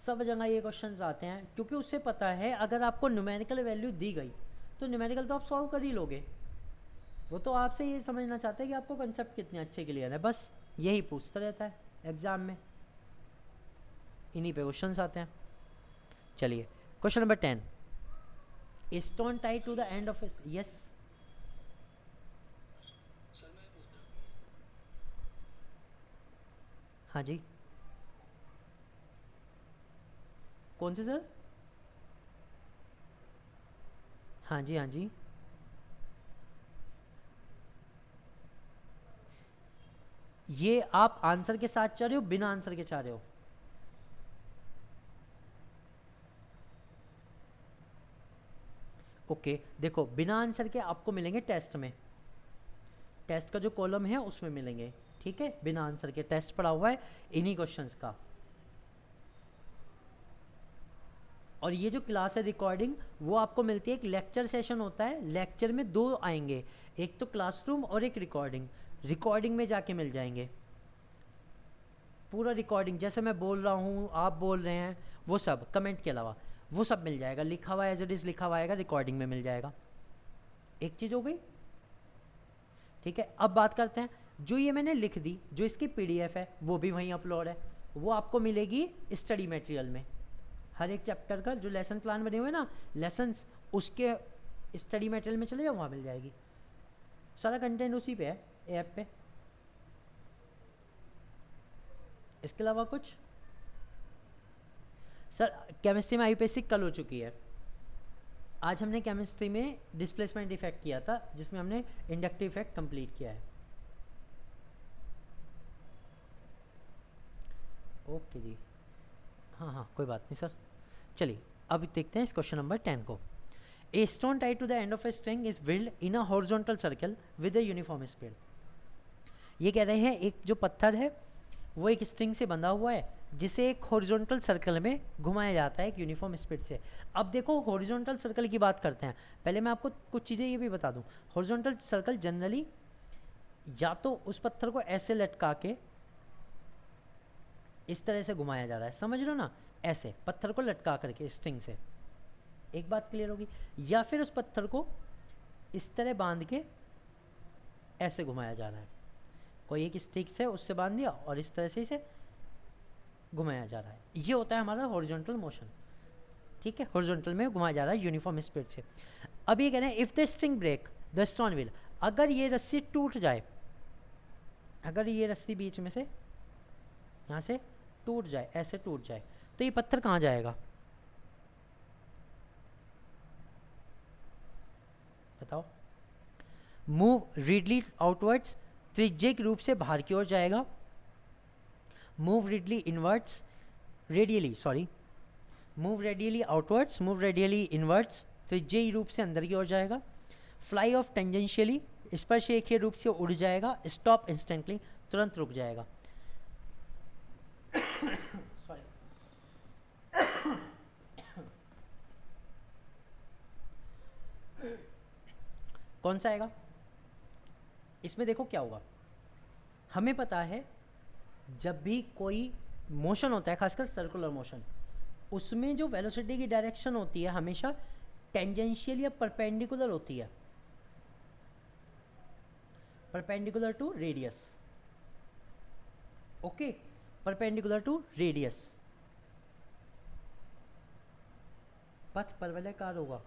सब जगह ये क्वेश्चंस आते हैं, क्योंकि उससे पता है अगर आपको न्यूमेरिकल वैल्यू दी गई तो न्यूमेरिकल तो आप सॉल्व कर ही लोगे। वो तो आपसे ये समझना चाहते हैं कि आपको कंसेप्ट कितने अच्छे क्लियर है, बस यही पूछता रहता है एग्जाम में, इन्हीं पे क्वेश्चंस आते हैं। चलिए question number 10, stone tied to the end of yes. हाँ जी, कौन से सर? हाँ जी हाँ जी, ये आप आंसर के साथ चाह रहे हो बिना आंसर के चाह रहे हो? ओके देखो, बिना आंसर के आपको मिलेंगे टेस्ट में, टेस्ट का जो कॉलम है उसमें मिलेंगे। ठीक है, बिना आंसर के टेस्ट पड़ा हुआ है इन्हीं क्वेश्चंस का। और ये जो क्लास है रिकॉर्डिंग वो आपको मिलती है, एक लेक्चर सेशन होता है, लेक्चर में दो आएंगे, एक तो क्लासरूम और एक रिकॉर्डिंग। रिकॉर्डिंग में जाके मिल जाएंगे पूरा रिकॉर्डिंग, जैसे मैं बोल रहा हूँ आप बोल रहे हैं वो सब, कमेंट के अलावा वो सब मिल जाएगा, लिखा हुआ एज इट इज़ लिखा हुआ आएगा, रिकॉर्डिंग में मिल जाएगा। एक चीज़ हो गई। ठीक है, अब बात करते हैं, जो ये मैंने लिख दी, जो इसकी पीडीएफ है वो भी वहीं अपलोड है, वो आपको मिलेगी स्टडी मटेरियल में। हर एक चैप्टर का जो लेसन प्लान बने हुए हैं ना, लेसन्स, उसके स्टडी मटेरियल में चले जाओ, वहाँ मिल जाएगी। सारा कंटेंट उसी पे है ऐप पे। इसके अलावा कुछ सर? केमिस्ट्री में आईपीएससी कल हो चुकी है, आज हमने केमिस्ट्री में डिस्प्लेसमेंट इफेक्ट किया था, जिसमें हमने इंडक्टिव इफेक्ट कंप्लीट किया है। ओके जी, हाँ हाँ कोई बात नहीं सर। चलिए अब देखते हैं इस क्वेश्चन नंबर 10 को। A stone tied to the end of a string is whirled in a horizontal circle with a uniform speed. ये कह रहे हैं एक जो पत्थर है वो एक स्ट्रिंग से बंधा हुआ है, जिसे एक हॉरिजॉन्टल सर्कल में घुमाया जाता है एक यूनिफॉर्म स्पीड से। अब देखो हॉरिजॉन्टल सर्कल की बात करते हैं, पहले मैं आपको कुछ चीज़ें ये भी बता दूं। हॉरिजॉन्टल सर्कल जनरली या तो उस पत्थर को ऐसे लटका के इस तरह से घुमाया जा रहा है, समझ लो ना, ऐसे पत्थर को लटका करके स्ट्रिंग से, एक बात क्लियर होगी, या फिर उस पत्थर को इस तरह बांध के ऐसे घुमाया जा रहा है, कोई एक स्टिक से उससे बांध दिया और इस तरह से इसे घुमाया जा रहा है। ये होता है हमारा हॉरिजॉन्टल मोशन। ठीक है, हॉरिजॉन्टल में घुमाया जा रहा है यूनिफॉर्म स्पीड से। अब ये कह रहे हैं if the string break the stone will, अगर ये रस्सी टूट जाए, अगर ये रस्सी बीच में से यहाँ से टूट जाए, ऐसे टूट जाए, तो ये पत्थर कहाँ जाएगा बताओ? मूव रीडली आउटवर्ड्स, त्रिज्यिक रूप से बाहर की ओर जाएगा। Move radially inwards, radially sorry, move radially outwards, move radially inwards, त्रिज्यीय रूप से अंदर की ओर जाएगा। फ्लाई ऑफ टेंजेंशियली, स्पर्शरेखीय रूप से उड़ जाएगा। स्टॉप इंस्टेंटली, तुरंत रुक जाएगा। सॉरी कौन सा आएगा इसमें? देखो क्या होगा, हमें पता है जब भी कोई मोशन होता है, खासकर सर्कुलर मोशन, उसमें जो वेलोसिटी की डायरेक्शन होती है हमेशा टेंजेंशियल या परपेंडिकुलर होती है, perpendicular to radius. Okay, perpendicular to radius, पथ परवलयकार होगा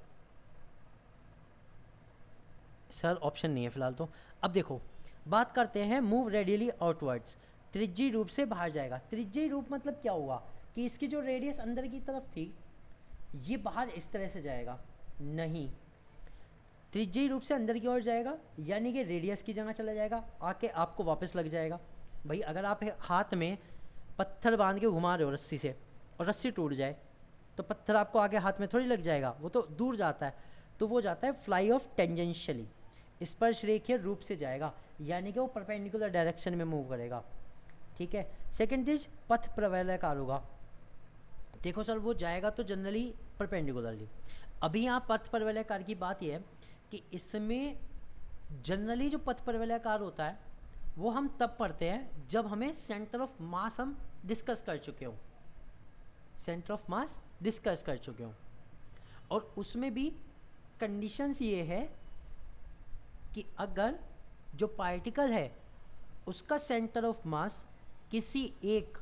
सर, ऑप्शन नहीं है फिलहाल तो। अब देखो बात करते हैं मूव रेडियली आउटवर्ड्स, त्रिज्यी रूप से बाहर जाएगा। त्रिज्यी रूप मतलब क्या हुआ कि इसकी जो रेडियस अंदर की तरफ थी ये बाहर इस तरह से जाएगा, नहीं, त्रिज्यी रूप से अंदर की ओर जाएगा, यानी कि रेडियस की जगह चला जाएगा, आके आपको वापस लग जाएगा। भाई अगर आप हाथ में पत्थर बांध के घुमा रहे हो रस्सी से और रस्सी टूट जाए तो पत्थर आपको आगे हाथ में थोड़ी लग जाएगा, वो तो दूर जाता है, तो वो जाता है फ्लाई ऑफ टेंजेंशियली, स्पर्श रेखीय रूप से जाएगा, यानी कि वो परपेंडिकुलर डायरेक्शन में मूव करेगा। ठीक है। सेकंड चीज पथ प्रवलयकार होगा। देखो सर वो जाएगा तो जनरली परपेंडिकुलरली। अभी यहाँ पथ प्रवलयकार की बात यह है कि इसमें जनरली जो पथ प्रवलयकार होता है वो हम तब पढ़ते हैं जब हमें सेंटर ऑफ मास हम डिस्कस कर चुके हों, सेंटर ऑफ मास डिस्कस कर चुके हों, और उसमें भी कंडीशंस ये है कि अगर जो पार्टिकल है उसका सेंटर ऑफ मास किसी एक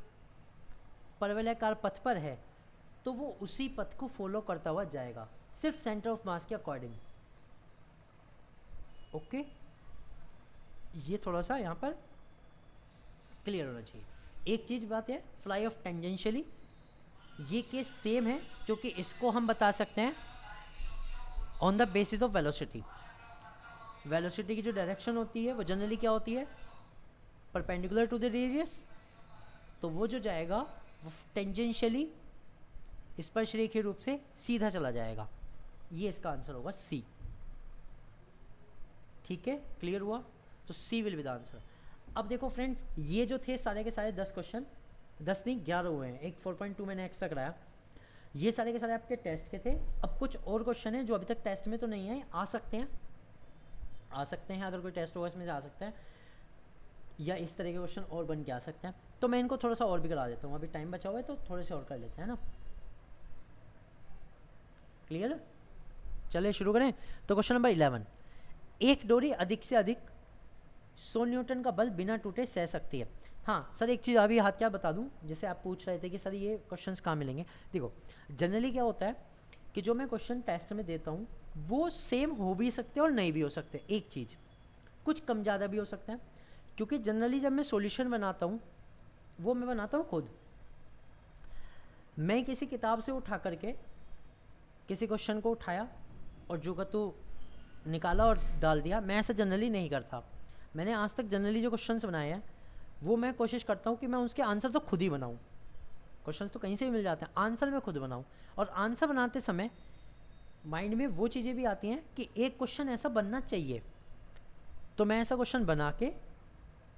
परवलयकार पथ पर है तो वो उसी पथ को फॉलो करता हुआ जाएगा, सिर्फ सेंटर ऑफ मास के अकॉर्डिंग। ओके, ये थोड़ा सा यहाँ पर क्लियर होना चाहिए। एक चीज बात है, फ्लाई ऑफ टेंजेंशियली ये केस सेम है क्योंकि इसको हम बता सकते हैं on the basis of velocity. Velocity की जो डायरेक्शन होती है वो जनरली क्या होती है, परपेंडिकुलर टू द रेडियस, तो वो जो जाएगा वो टेंजेंशियली स्पर्श रेखीय रूप से सीधा चला जाएगा। ये इसका आंसर होगा सी। ठीक है, क्लियर हुआ? तो सी विल बी द आंसर। अब देखो फ्रेंड्स, ये जो थे सारे के सारे 10 क्वेश्चन, 10 नहीं 11 हुए हैं, एक 4.2 मैंने एक्स्ट्रा कराया, ये सारे के सारे आपके टेस्ट के थे। अब कुछ और क्वेश्चन हैं जो अभी तक टेस्ट में तो नहीं है, आ सकते हैं, आ सकते हैं, अगर कोई टेस्ट होगा इसमें से आ सकता है, या इस तरह के क्वेश्चन और बन के आ सकते हैं। तो मैं इनको थोड़ा सा और भी करा देता हूँ, अभी टाइम बचा हुआ है तो थोड़े से और कर लेते हैं ना। क्लियर? चलिए शुरू करें। तो क्वेश्चन नंबर 11, एक डोरी अधिक से अधिक 100 न्यूटन का बल बिना टूटे सह सकती है। हाँ सर, एक चीज़ अभी हाथ क्या बता दूं, जैसे आप पूछ रहे थे कि सर ये क्वेश्चंस कहाँ मिलेंगे। देखो जनरली क्या होता है कि जो मैं क्वेश्चन टेस्ट में देता हूँ वो सेम हो भी सकते हैं और नहीं भी हो सकते। एक चीज़ कुछ कम ज़्यादा भी हो सकता है, क्योंकि जनरली जब मैं सॉल्यूशन बनाता हूँ वो मैं बनाता हूँ खुद। मैं किसी किताब से उठा करके किसी क्वेश्चन को उठाया और जो का तो निकाला और डाल दिया, मैं ऐसा जनरली नहीं करता। मैंने आज तक जनरली जो क्वेश्चंस बनाए हैं वो मैं कोशिश करता हूँ कि मैं उसके आंसर तो खुद ही बनाऊँ। क्वेश्चंस तो कहीं से भी मिल जाते हैं, आंसर मैं खुद बनाऊँ। और आंसर बनाते समय माइंड में वो चीज़ें भी आती हैं कि एक क्वेश्चन ऐसा बनना चाहिए, तो मैं ऐसा क्वेश्चन बना के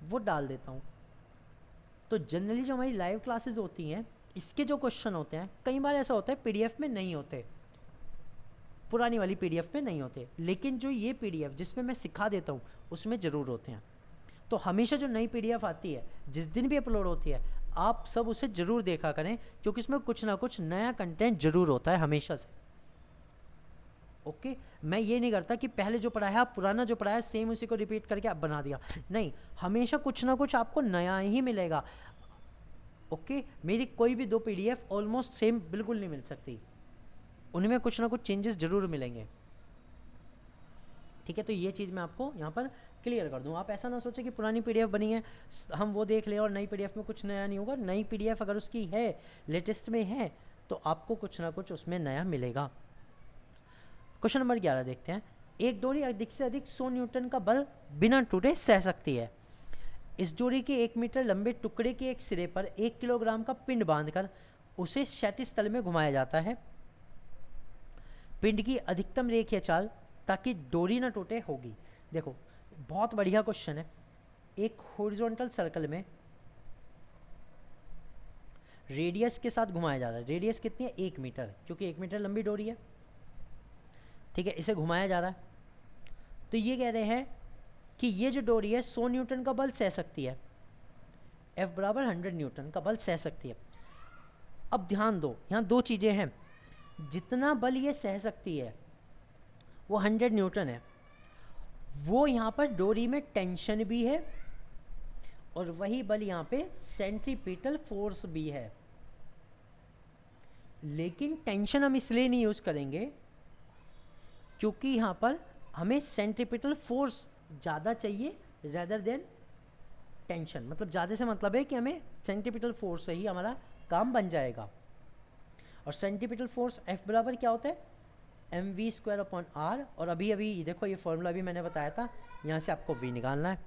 वो डाल देता हूँ। तो जनरली जो हमारी लाइव क्लासेस होती हैं इसके जो क्वेश्चन होते हैं, कई बार ऐसा होता है पीडीएफ में नहीं होते, पुरानी वाली पीडीएफ में नहीं होते, लेकिन जो ये पीडीएफ जिसमें मैं सिखा देता हूँ उसमें ज़रूर होते हैं। तो हमेशा जो नई पीडीएफ आती है जिस दिन भी अपलोड होती है आप सब उसे ज़रूर देखा करें, क्योंकि इसमें कुछ ना कुछ नया कंटेंट ज़रूर होता है हमेशा से। ओके, मैं ये नहीं करता कि पहले जो पढ़ाया आप पुराना जो पढ़ाया सेम उसी को रिपीट करके आप बना दिया, नहीं, हमेशा कुछ ना कुछ आपको नया ही मिलेगा। ओके, मेरी कोई भी 2 पीडीएफ ऑलमोस्ट सेम बिल्कुल नहीं मिल सकती, उनमें कुछ ना कुछ चेंजेस जरूर मिलेंगे। ठीक है, तो ये चीज़ मैं आपको यहाँ पर क्लियर कर दूँ। आप ऐसा ना सोचें कि पुरानी पीडीएफ बनी है हम वो देख लें और नई पीडीएफ में कुछ नया नहीं होगा। नई पीडीएफ अगर उसकी है, लेटेस्ट में है, तो आपको कुछ ना कुछ उसमें नया मिलेगा। क्वेश्चन नंबर 11 देखते हैं। एक डोरी अधिक से अधिक 100 न्यूटन का बल बिना टूटे सह सकती है। इस डोरी के 1 मीटर लंबे टुकड़े के एक सिरे पर 1 किलोग्राम का पिंड बांधकर उसे क्षैतिज तल में घुमाया जाता है। पिंड की अधिकतम रेखीय चाल ताकि डोरी ना टूटे होगी। देखो बहुत बढ़िया क्वेश्चन है। एक हॉरिजॉन्टल सर्कल में रेडियस के साथ घुमाया जा रहा है। रेडियस कितनी है? 1 मीटर, क्योंकि 1 मीटर लंबी डोरी है। ठीक है, इसे घुमाया जा रहा है। तो ये कह रहे हैं कि ये जो डोरी है 100 न्यूटन का बल सह सकती है। F बराबर 100 न्यूटन का बल सह सकती है। अब ध्यान दो, यहाँ 2 चीज़ें हैं। जितना बल ये सह सकती है वो 100 न्यूटन है, वो यहाँ पर डोरी में टेंशन भी है और वही बल यहाँ पे सेंट्रीपिटल फोर्स भी है। लेकिन टेंशन हम इसलिए नहीं यूज़ करेंगे क्योंकि यहाँ पर हमें सेंट्रीपिटल फोर्स ज़्यादा चाहिए रेदर देन टेंशन। मतलब ज़्यादा से मतलब है कि हमें सेंट्रीपिटल फोर्स से ही हमारा काम बन जाएगा। और सेंट्रीपिटल फोर्स F बराबर क्या होता है, mv²/r। और अभी अभी देखो ये फॉर्मूला भी मैंने बताया था, यहाँ से आपको v निकालना है।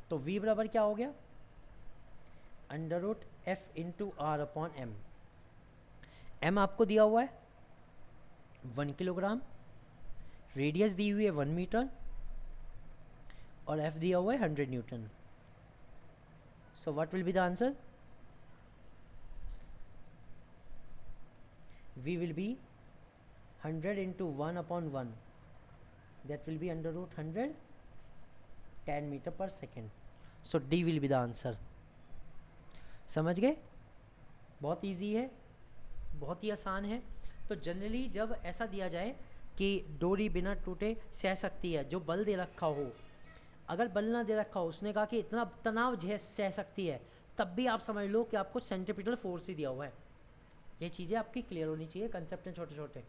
तो v बराबर क्या हो गया, √f/r/m। m आपको दिया हुआ है 1 किलोग्राम, रेडियस दी हुई है 1 मीटर और f दिया हुआ है 100 Newton. So what will be the answer, v will be 100 into 1/1, that will be √100 10 metre पर second. So d will be the answer। समझ गए, बहुत इजी है, बहुत ही आसान है। तो जनरली जब ऐसा दिया जाए कि डोरी बिना टूटे सह सकती है, जो बल दे रखा हो, अगर बल ना दे रखा हो, उसने कहा कि इतना तनाव झेल सह सकती है, तब भी आप समझ लो कि आपको सेंट्रीपिटल फोर्स ही दिया हुआ है। ये चीज़ें आपकी क्लियर होनी चाहिए, कंसेप्ट हैं छोटे छोटे।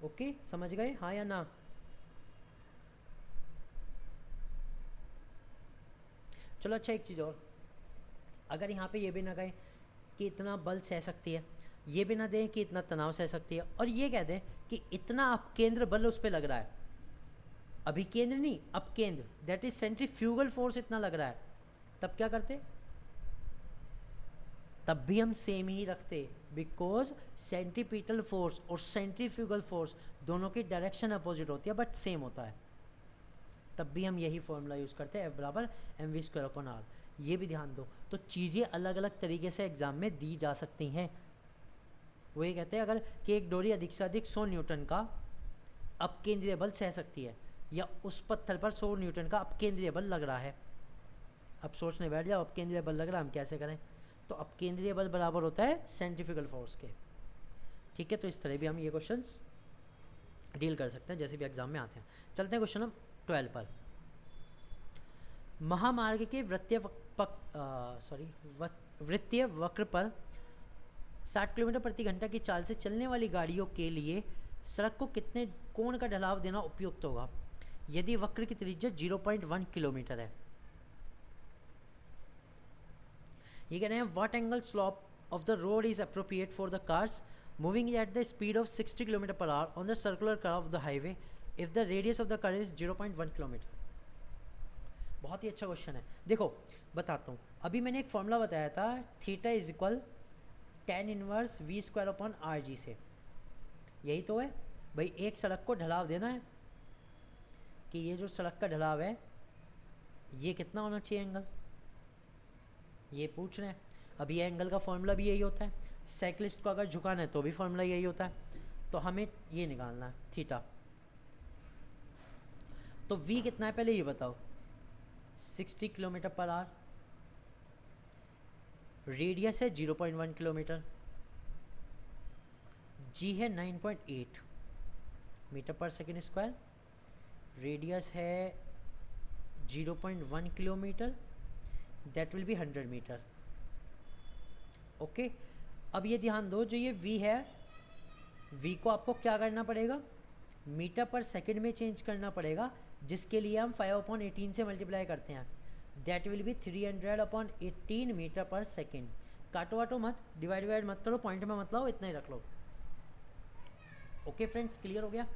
ओके, समझ गए, हाँ या ना। चलो अच्छा, एक चीज़ और, अगर यहाँ पे ये भी ना कहें कि इतना बल सह सकती है, ये भी ना दें कि इतना तनाव सह सकती है, और ये कह दें कि इतना अपकेंद्र बल उस पर लग रहा है, अभिकेंद्र नहीं अपकेंद्र, दैट इज सेंट्रीफ्यूगल फोर्स इतना लग रहा है, तब क्या करते, तब भी हम सेम ही रखते, बिकॉज सेंट्रीपिटल फोर्स और सेंट्रीफ्यूगल फोर्स दोनों की डायरेक्शन अपोजिट होती है बट सेम होता है, तब भी हम यही फॉर्मूला यूज़ करते हैं, F बराबर mv²/r। ये भी ध्यान दो, तो चीज़ें अलग अलग तरीके से एग्जाम में दी जा सकती हैं। वो ये कहते हैं अगर कि एक डोरी अधिक से अधिक 100 न्यूटन का अपकेंद्रीय बल सह सकती है, या उस पत्थर पर 100 न्यूटन का अपकेंद्रीय बल लग रहा है। अब सोचने बैठ जाओ, अपकेंद्रीय बल लग रहा है, हम कैसे करें, तो अपकेंद्रीय बल बराबर होता है सेंट्रीफ्यूगल फोर्स के। ठीक है, तो इस तरह भी हम ये क्वेश्चंस डील कर सकते हैं जैसे भी एग्जाम में आते हैं। चलते हैं क्वेश्चन नंबर 12 पर। महामार्ग के वृत्तीय वक्र पर 60 किलोमीटर प्रति घंटा की चाल से चलने वाली गाड़ियों के लिए सड़क को कितने कोण का ढलाव देना उपयुक्त होगा यदि वक्र की त्रिज्या 0.1 किलोमीटर है। ये कह रहे हैं what angle slope of the road is appropriate for the cars moving at the speed of 60 kilometre per hour on the circular curve of the highway if the radius of the curve is 0.1 kilometre. बहुत ही अच्छा question है। देखो बताता हूँ, अभी मैंने एक formula बताया था, theta is equal tan inverse v²/rg से, यही तो है भाई। एक सड़क को ढलाव देना है कि ये जो सड़क का ढलाव है ये कितना होना चाहिए एंगल, ये पूछ रहे हैं। अब ये एंगल का फॉर्मूला भी यही होता है, साइक्लिस्ट को अगर झुकाना है तो भी फॉर्मूला यही होता है, तो हमें ये निकालना है थीटा। तो v कितना है पहले ये बताओ, 60 किलोमीटर पर आवर, रेडियस है 0.1 किलोमीटर, g है 9.8 मीटर पर सेकेंड स्क्वायर, रेडियस है 0.1 किलोमीटर, दैट विल बी 100 मीटर। ओके, अब ये ध्यान दो, जो ये v है, v को आपको क्या करना पड़ेगा, मीटर पर सेकेंड में चेंज करना पड़ेगा, जिसके लिए हम 5/18 से मल्टीप्लाई करते हैं, दैट विल बी 300/18 मीटर पर सेकेंड। काटो वाटो मत, डिवाइड मत करो, पॉइंट में मत लाओ, इतना ही रख लो। ओके फ्रेंड्स, क्लियर हो गया।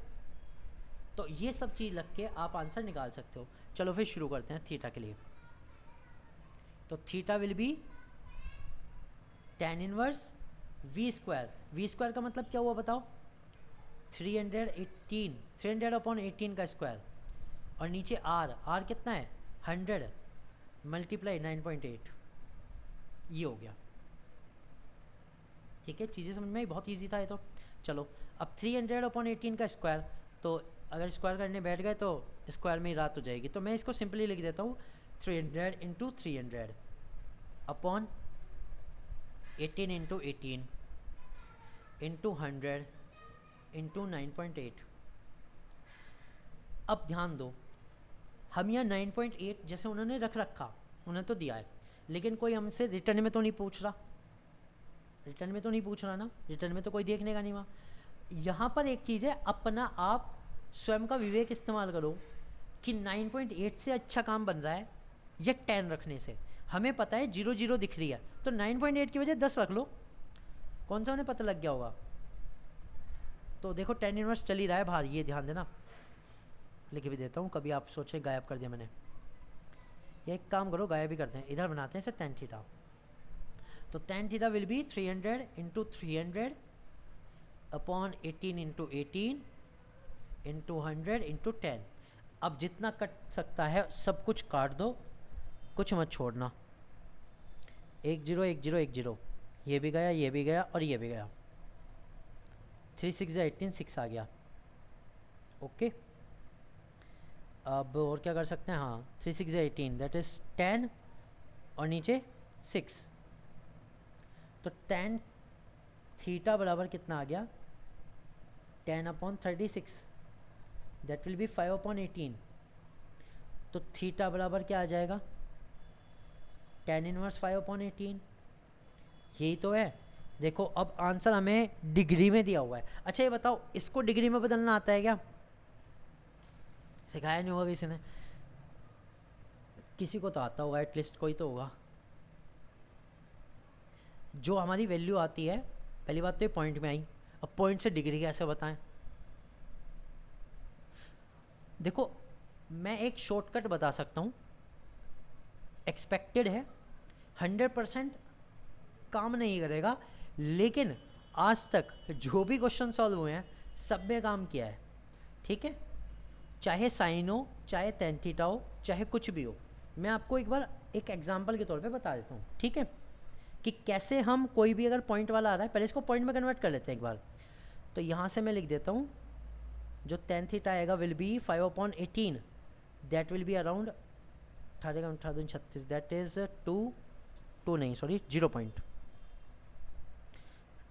तो ये सब चीज़ लग के आप आंसर निकाल सकते हो। चलो फिर शुरू करते हैं थीटा के लिए। तो theta will be tan inverse v²। v² का मतलब क्या हुआ बताओ, 300/18 का स्क्वायर, और नीचे r कितना है 100 मल्टीप्लाई 9.8, ये हो गया। ठीक है, चीज़ें समझ में आई, बहुत इजी था ये तो। चलो अब 300/18 का स्क्वायर, तो अगर स्क्वायर करने बैठ गए तो स्क्वायर में ही रात हो जाएगी, तो मैं इसको सिंपली लिख देता हूँ 300 × 300 अपॉन 18 × 18 इंटू 100 इंटू 9.8। अब ध्यान दो, हम यहाँ 9.8 जैसे उन्होंने रखा, उन्हें तो दिया है, लेकिन कोई हमसे रिटर्न में तो नहीं पूछ रहा, रिटर्न में तो नहीं पूछ रहा ना, रिटर्न में तो कोई देखने का नहीं वहाँ। यहाँ पर एक चीज़ है, अपना आप स्वयं का विवेक इस्तेमाल करो कि 9.8 से अच्छा काम बन रहा है या 10 रखने से। हमें पता है 0 0 दिख रही है, तो 9.8 की वजह 10 रख लो, कौन सा उन्हें पता लग गया होगा। तो देखो 10 इनवर्स चल ही रहा है बाहर, ये ध्यान देना, लिख भी देता हूँ, कभी आप सोचे गायब कर दिया मैंने। ये एक काम करो, गायब भी करते हैं, इधर बनाते हैं इसे tan थीटा। तो tan theta will be 300 into 300 upon 18 into 18 into 100 into 10। अब जितना कट सकता है सब कुछ काट दो, कुछ मत छोड़ना। 1 0 1 0 1 0, ये भी गया, ये भी गया और ये भी गया। 3 6 18, 6 आ गया। ओके, अब और क्या कर सकते हैं, हाँ 3 6 18 दैट इज 10 और नीचे 6, तो tan थीटा बराबर कितना आ गया, 10 upon 36, that will B 5 upon 18। तो थीटा बराबर क्या आ जाएगा, tan इनवर्स 5 अपॉन 18, यही तो है। देखो अब आंसर हमें डिग्री में दिया हुआ है। अच्छा ये बताओ, इसको डिग्री में बदलना आता है क्या, सिखाया नहीं होगा किसी ने, किसी को तो आता होगा, एटलीस्ट कोई तो होगा। जो हमारी वैल्यू आती है, पहली बात तो ये पॉइंट में आई, अब पॉइंट से डिग्री कैसे बताएं। देखो मैं एक शॉर्टकट बता सकता हूँ, एक्सपेक्टेड है, 100% काम नहीं करेगा, लेकिन आज तक जो भी क्वेश्चन सॉल्व हुए हैं सब में काम किया है। ठीक है, चाहे साइन हो, चाहे tan थीटा हो, चाहे कुछ भी हो। मैं आपको एक बार एक एग्जांपल के तौर पे बता देता हूँ, ठीक है, कि कैसे हम कोई भी अगर पॉइंट वाला आ रहा है, पहले इसको पॉइंट में कन्वर्ट कर लेते हैं एक बार। तो यहाँ से मैं लिख देता हूँ, जो tan थीटा आएगा will be 5 upon 18, that will be around 36, that is 2 नहीं सॉरी 0 पॉइंट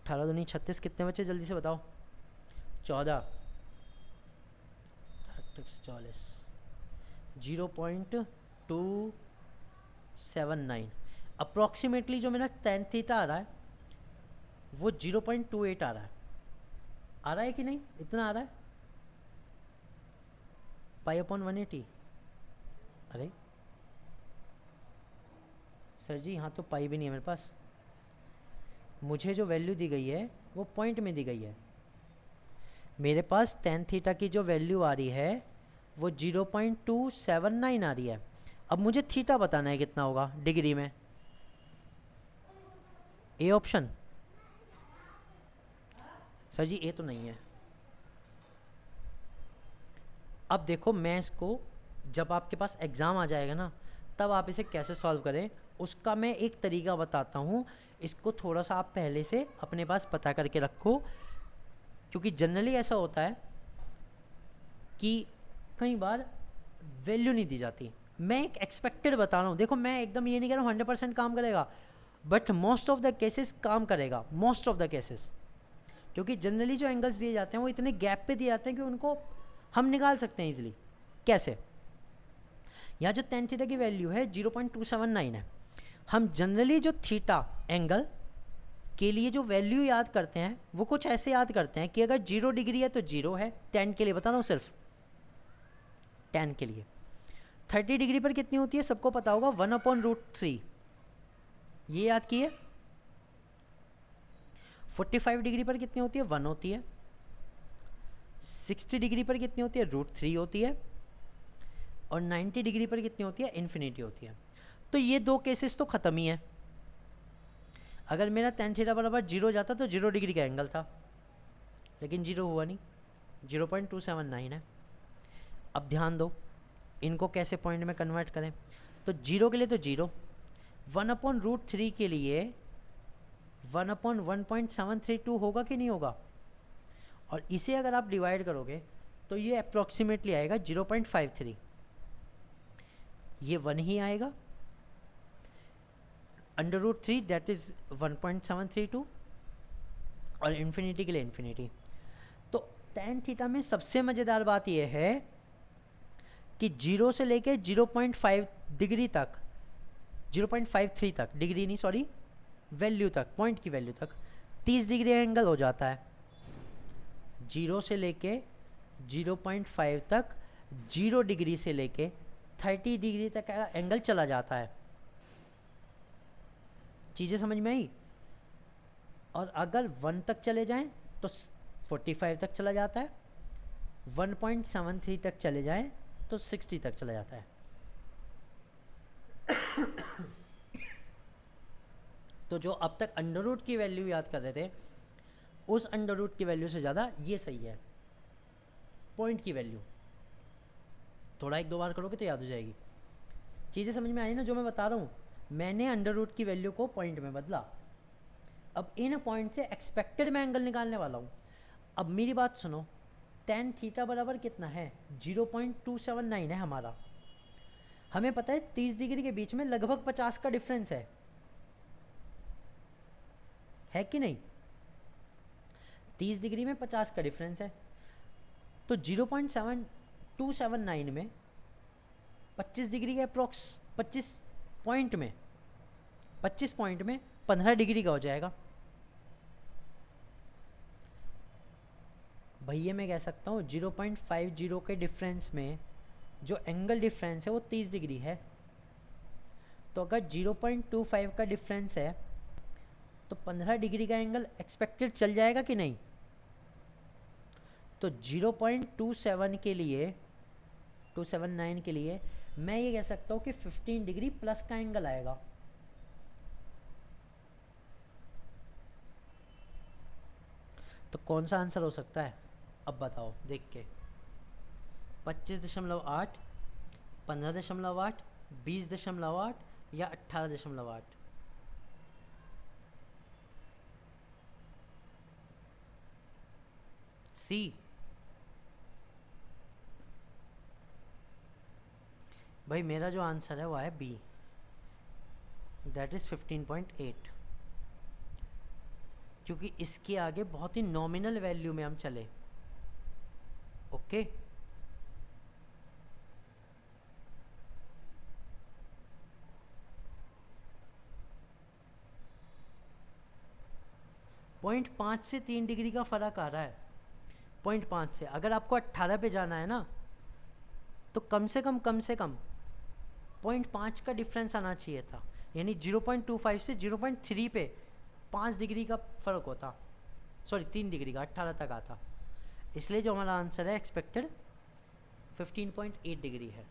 18 36, कितने बचे जल्दी से बताओ, 14 40, 0.279 अप्रॉक्सीमेटली। जो मेरा tan थीटा आ रहा है वो 0.28 आ रहा है कि नहीं, इतना आ रहा है, पाई अपॉन 180। अरे सर जी यहाँ तो पाई भी नहीं है मेरे पास, मुझे जो वैल्यू दी गई है वो पॉइंट में दी गई है। मेरे पास tan थीटा की जो वैल्यू आ रही है वो 0.279 आ रही है। अब मुझे थीटा बताना है कितना होगा डिग्री में, ए ऑप्शन। सर जी ए तो नहीं है। अब देखो मैं इसको, जब आपके पास एग्ज़ाम आ जाएगा ना, तब आप इसे कैसे सॉल्व करें उसका मैं एक तरीका बताता हूँ। इसको थोड़ा सा आप पहले से अपने पास पता करके रखो, क्योंकि जनरली ऐसा होता है कि कई बार वैल्यू नहीं दी जाती। मैं एक एक्सपेक्टेड बता रहा हूँ, देखो मैं एकदम ये नहीं कह रहा हूँ 100% काम करेगा, but most of the cases काम करेगा, मोस्ट ऑफ द केसेस, क्योंकि जनरली जो एंगल्स दिए जाते हैं वो इतने गैप पे दिए जाते हैं कि उनको हम निकाल सकते हैं इजीली। कैसे, यहाँ जो tan थीटा की वैल्यू है 0.279 है, हम जनरली जो थीटा एंगल के लिए जो वैल्यू याद करते हैं वो कुछ ऐसे याद करते हैं कि अगर 0 डिग्री है तो 0 है, tan के लिए बता रहा हूँ सिर्फ, tan के लिए 30 डिग्री पर कितनी होती है सबको पता होगा, 1/√3, ये याद किए। 45 डिग्री पर कितनी होती है, 1 होती है। 60 डिग्री पर कितनी होती है, √3 होती है। और 90 डिग्री पर कितनी होती है, इन्फिनिटी होती है। तो ये दो केसेस तो ख़त्म ही है। अगर मेरा tan थीटा बराबर 0 जाता तो 0 डिग्री का एंगल था, लेकिन 0 हुआ नहीं, 0.279 है। अब ध्यान दो इनको कैसे पॉइंट में कन्वर्ट करें। तो 0 के लिए तो 0, 1/√3 के लिए 1/1.732 होगा कि नहीं होगा, और इसे अगर आप डिवाइड करोगे तो ये अप्रॉक्सीमेटली आएगा 0.53, ये 1 ही आएगा, √3 दैट इज 1.732, और इन्फिनिटी के लिए इन्फिनिटी। तो tan थीटा में सबसे मज़ेदार बात यह है कि 0 से लेके 0.5 डिग्री तक, 0.53 तक, डिग्री नहीं सॉरी, वैल्यू तक, पॉइंट की वैल्यू तक 30 डिग्री एंगल हो जाता है। 0 से लेके 0.5 तक 0 डिग्री से लेके 30 डिग्री तक का एंगल चला जाता है। चीज़ें समझ में आई? और अगर 1 तक चले जाएं तो 45 तक चला जाता है, 1.73 तक चले जाएं तो 60 तक चला जाता है। तो जो अब तक अंडर रूट की वैल्यू याद कर रहे थे, उस अंडर रूट की वैल्यू से ज़्यादा ये सही है, पॉइंट की वैल्यू। थोड़ा एक दो बार करोगे तो याद हो जाएगी। चीज़ें समझ में आई ना जो मैं बता रहा हूँ? मैंने अंडर रूट की वैल्यू को पॉइंट में बदला। अब इन पॉइंट से एक्सपेक्टेड मैं एंगल निकालने वाला हूँ। अब मेरी बात सुनो, tan थीटा बराबर कितना है? 0.279 है हमारा। हमें पता है 30 डिग्री के बीच में लगभग 50 का डिफरेंस है कि नहीं? 30 डिग्री में 50 का डिफरेंस है, तो 0.279 में 25 डिग्री का अप्रोक्स 25 पॉइंट में 15 डिग्री का हो जाएगा। भैया मैं कह सकता हूँ 0.50 के डिफरेंस में जो एंगल डिफरेंस है वो 30 डिग्री है। तो अगर 0.25 का डिफरेंस है तो 15 डिग्री का एंगल एक्सपेक्टेड चल जाएगा कि नहीं? तो 0.27 के लिए 279 के लिए मैं ये कह सकता हूँ कि 15 डिग्री प्लस का एंगल आएगा। तो कौन सा आंसर हो सकता है? अब बताओ देख के। 25.8, 15.8, 20.8 या 18.8? सी। भाई मेरा जो आंसर है वो है बी, दैट इज 15.8, क्योंकि इसके आगे बहुत ही नॉमिनल वैल्यू में हम चले। ओके पॉइंट 5 से 3 डिग्री का फ़र्क आ रहा है। 0.5 से अगर आपको 18 पे जाना है ना, तो कम से कम 0.5 का डिफरेंस आना चाहिए था, यानी 0.25 से 0.3 पे 5 डिग्री का फ़र्क होता, सॉरी 3 डिग्री का, 18 तक आता। इसलिए जो हमारा आंसर है एक्सपेक्टेड 15.8 डिग्री है।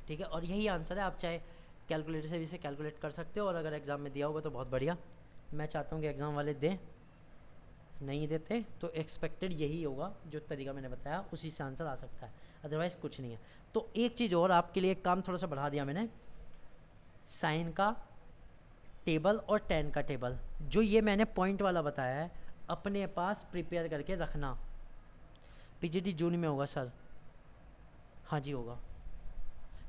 ठीक है, और यही आंसर है। आप चाहे कैलकुलेटर से भी इसे कैलकुलेट कर सकते हो, और अगर एग्ज़ाम में दिया होगा तो बहुत बढ़िया। मैं चाहता हूँ कि एग्ज़ाम वाले दें, नहीं देते तो एक्सपेक्टेड यही होगा, जो तरीका मैंने बताया उसी से आंसर आ सकता है, अदरवाइज़ कुछ नहीं है। तो एक चीज़ और, आपके लिए एक काम थोड़ा सा बढ़ा दिया मैंने, साइन का टेबल और टेन का टेबल, जो ये मैंने पॉइंट वाला बताया है, अपने पास प्रिपेयर करके रखना। पीजीटी जून में होगा सर? हाँ जी होगा।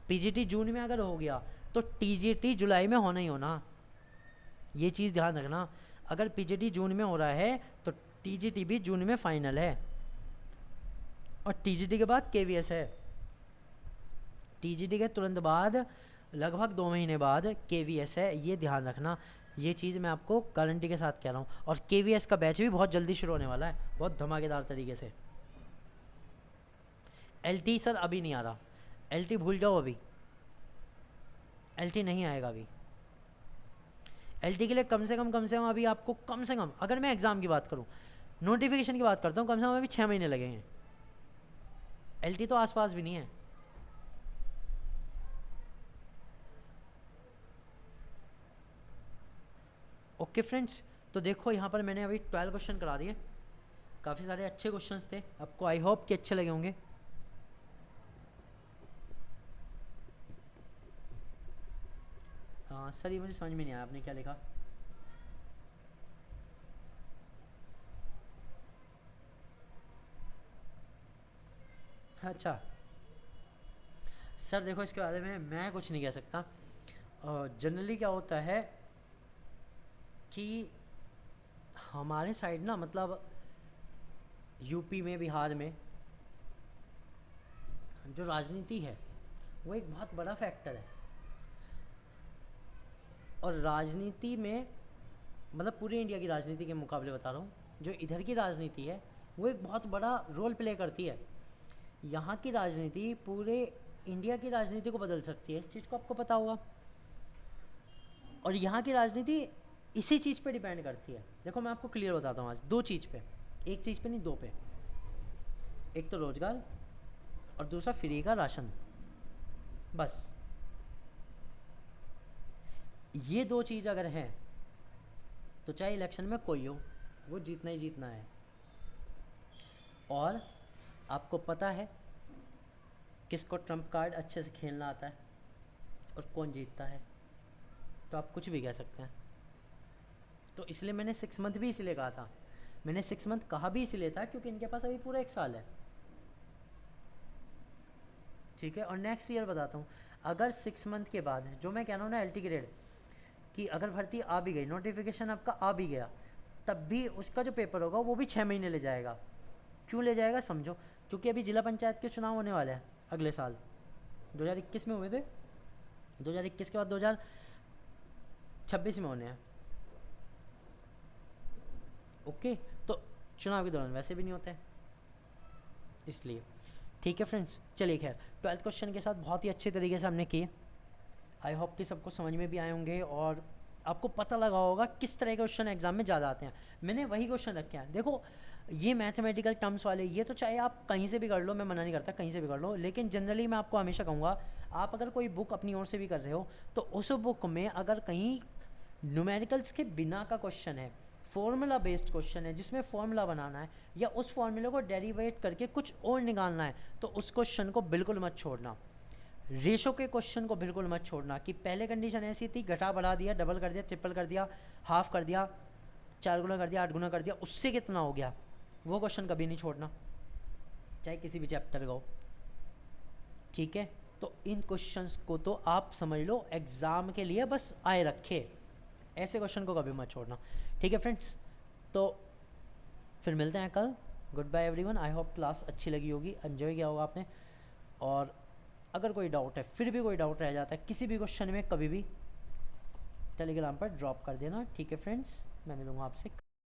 पीजीटी जून में अगर हो गया तो टीजीटी जुलाई में होना ही होना, ये चीज़ ध्यान रखना। अगर पीजीटी जून में हो रहा है तो टीजीटी भी जून में फाइनल है, और टीजीटी के बाद केवीएस है। टीजीटी के तुरंत बाद लगभग 2 महीने बाद केवीएस है, ये ध्यान रखना। ये चीज़ मैं आपको गारंटी के साथ कह रहा हूँ। और केवीएस का बैच भी बहुत जल्दी शुरू होने वाला है, बहुत धमाकेदार तरीके से। एलटी सर अभी नहीं आ रहा, एलटी भूल जाओ, अभी एलटी नहीं आएगा अभी। एलटी के लिए कम से कम अभी आपको कम से कम, अगर मैं एग्ज़ाम की बात करूँ, नोटिफिकेशन की बात करता हूँ, कम से कम अभी 6 महीने लगेंगे। एलटी तो आसपास भी नहीं है। ओके फ्रेंड्स, तो देखो यहाँ पर मैंने अभी 12 क्वेश्चन करा दिए, काफ़ी सारे अच्छे क्वेश्चंस थे, आपको आई होप कि अच्छे लगे होंगे। हाँ सर, ये मुझे समझ में नहीं आया आपने क्या लिखा। अच्छा सर देखो, इसके बारे में मैं कुछ नहीं कह सकता। जनरली क्या होता है कि हमारे साइड ना, मतलब यूपी में, बिहार में, जो राजनीति है वो एक बहुत बड़ा फैक्टर है, और राजनीति में मतलब पूरी इंडिया की राजनीति के मुकाबले बता रहा हूँ, जो इधर की राजनीति है वो एक बहुत बड़ा रोल प्ले करती है। यहाँ की राजनीति पूरे इंडिया की राजनीति को बदल सकती है, इस चीज़ को आपको पता होगा। और यहाँ की राजनीति इसी चीज़ पे डिपेंड करती है। देखो मैं आपको क्लियर बताता हूँ आज दो चीज़ पे, एक चीज़ पे नहीं दो पे। एक तो रोजगार और दूसरा फ्री का राशन, बस ये दो चीज़ अगर हैं तो चाहे इलेक्शन में कोई हो वो जीतना ही जीतना है। और आपको पता है किसको ट्रम्प कार्ड अच्छे से खेलना आता है और कौन जीतता है, तो आप कुछ भी कह सकते हैं। तो इसलिए मैंने 6 मंथ भी इसलिए कहा था, मैंने 6 मंथ कहा भी इसलिए था क्योंकि इनके पास अभी पूरा 1 साल है, ठीक है। और नेक्स्ट ईयर बताता हूँ, अगर 6 मंथ के बाद जो मैं कह रहा हूँ ना LT ग्रेड कि अगर भर्ती आ भी गई, नोटिफिकेशन आपका आ भी गया, तब भी उसका जो पेपर होगा वो भी 6 महीने ले जाएगा। क्यों ले जाएगा समझो, क्योंकि अभी जिला पंचायत के चुनाव होने वाले हैं अगले साल, 2021 में हुए थे, 2021 के बाद 2026 में होने हैं। ओके, तो चुनाव के दौरान वैसे भी नहीं होते हैं, इसलिए ठीक है फ्रेंड्स। चलिए खैर 12th क्वेश्चन के साथ बहुत ही अच्छे तरीके से हमने किए, आई होप कि सबको समझ में भी आए होंगे और आपको पता लगा होगा किस तरह के क्वेश्चन एग्जाम में ज़्यादा आते हैं। मैंने वही क्वेश्चन रखे हैं। देखो ये मैथमेटिकल टर्म्स वाले, ये तो चाहे आप कहीं से भी कर लो, मैं मना नहीं करता कहीं से भी कर लो, लेकिन जनरली मैं आपको हमेशा कहूँगा आप अगर कोई बुक अपनी ओर से भी कर रहे हो तो उस बुक में अगर कहीं न्यूमेरिकल्स के बिना का क्वेश्चन है, फॉर्मूला बेस्ड क्वेश्चन है जिसमें फॉर्मूला बनाना है या उस फॉर्मूले को डेरिवेट करके कुछ और निकालना है, तो उस क्वेश्चन को बिल्कुल मत छोड़ना। रेशो के क्वेश्चन को बिल्कुल मत छोड़ना कि पहले कंडीशन ऐसी थी, घटा बढ़ा दिया, डबल कर दिया, ट्रिपल कर दिया, हाफ कर दिया, 4 गुना कर दिया, 8 गुना कर दिया, उससे कितना हो गया, वो क्वेश्चन कभी नहीं छोड़ना, चाहे किसी भी चैप्टर का हो, ठीक है। तो इन क्वेश्चंस को तो आप समझ लो एग्ज़ाम के लिए बस आए रखे, ऐसे क्वेश्चन को कभी मत छोड़ना, ठीक है फ्रेंड्स। तो फिर मिलते हैं कल, good bye everyone. I hope class अच्छी लगी होगी, एंजॉय किया होगा आपने, और अगर कोई डाउट है, फिर भी कोई डाउट रह जाता है किसी भी क्वेश्चन में, कभी भी टेलीग्राम पर ड्रॉप कर देना, ठीक है फ्रेंड्स। मैं मिलूँगा आपसे।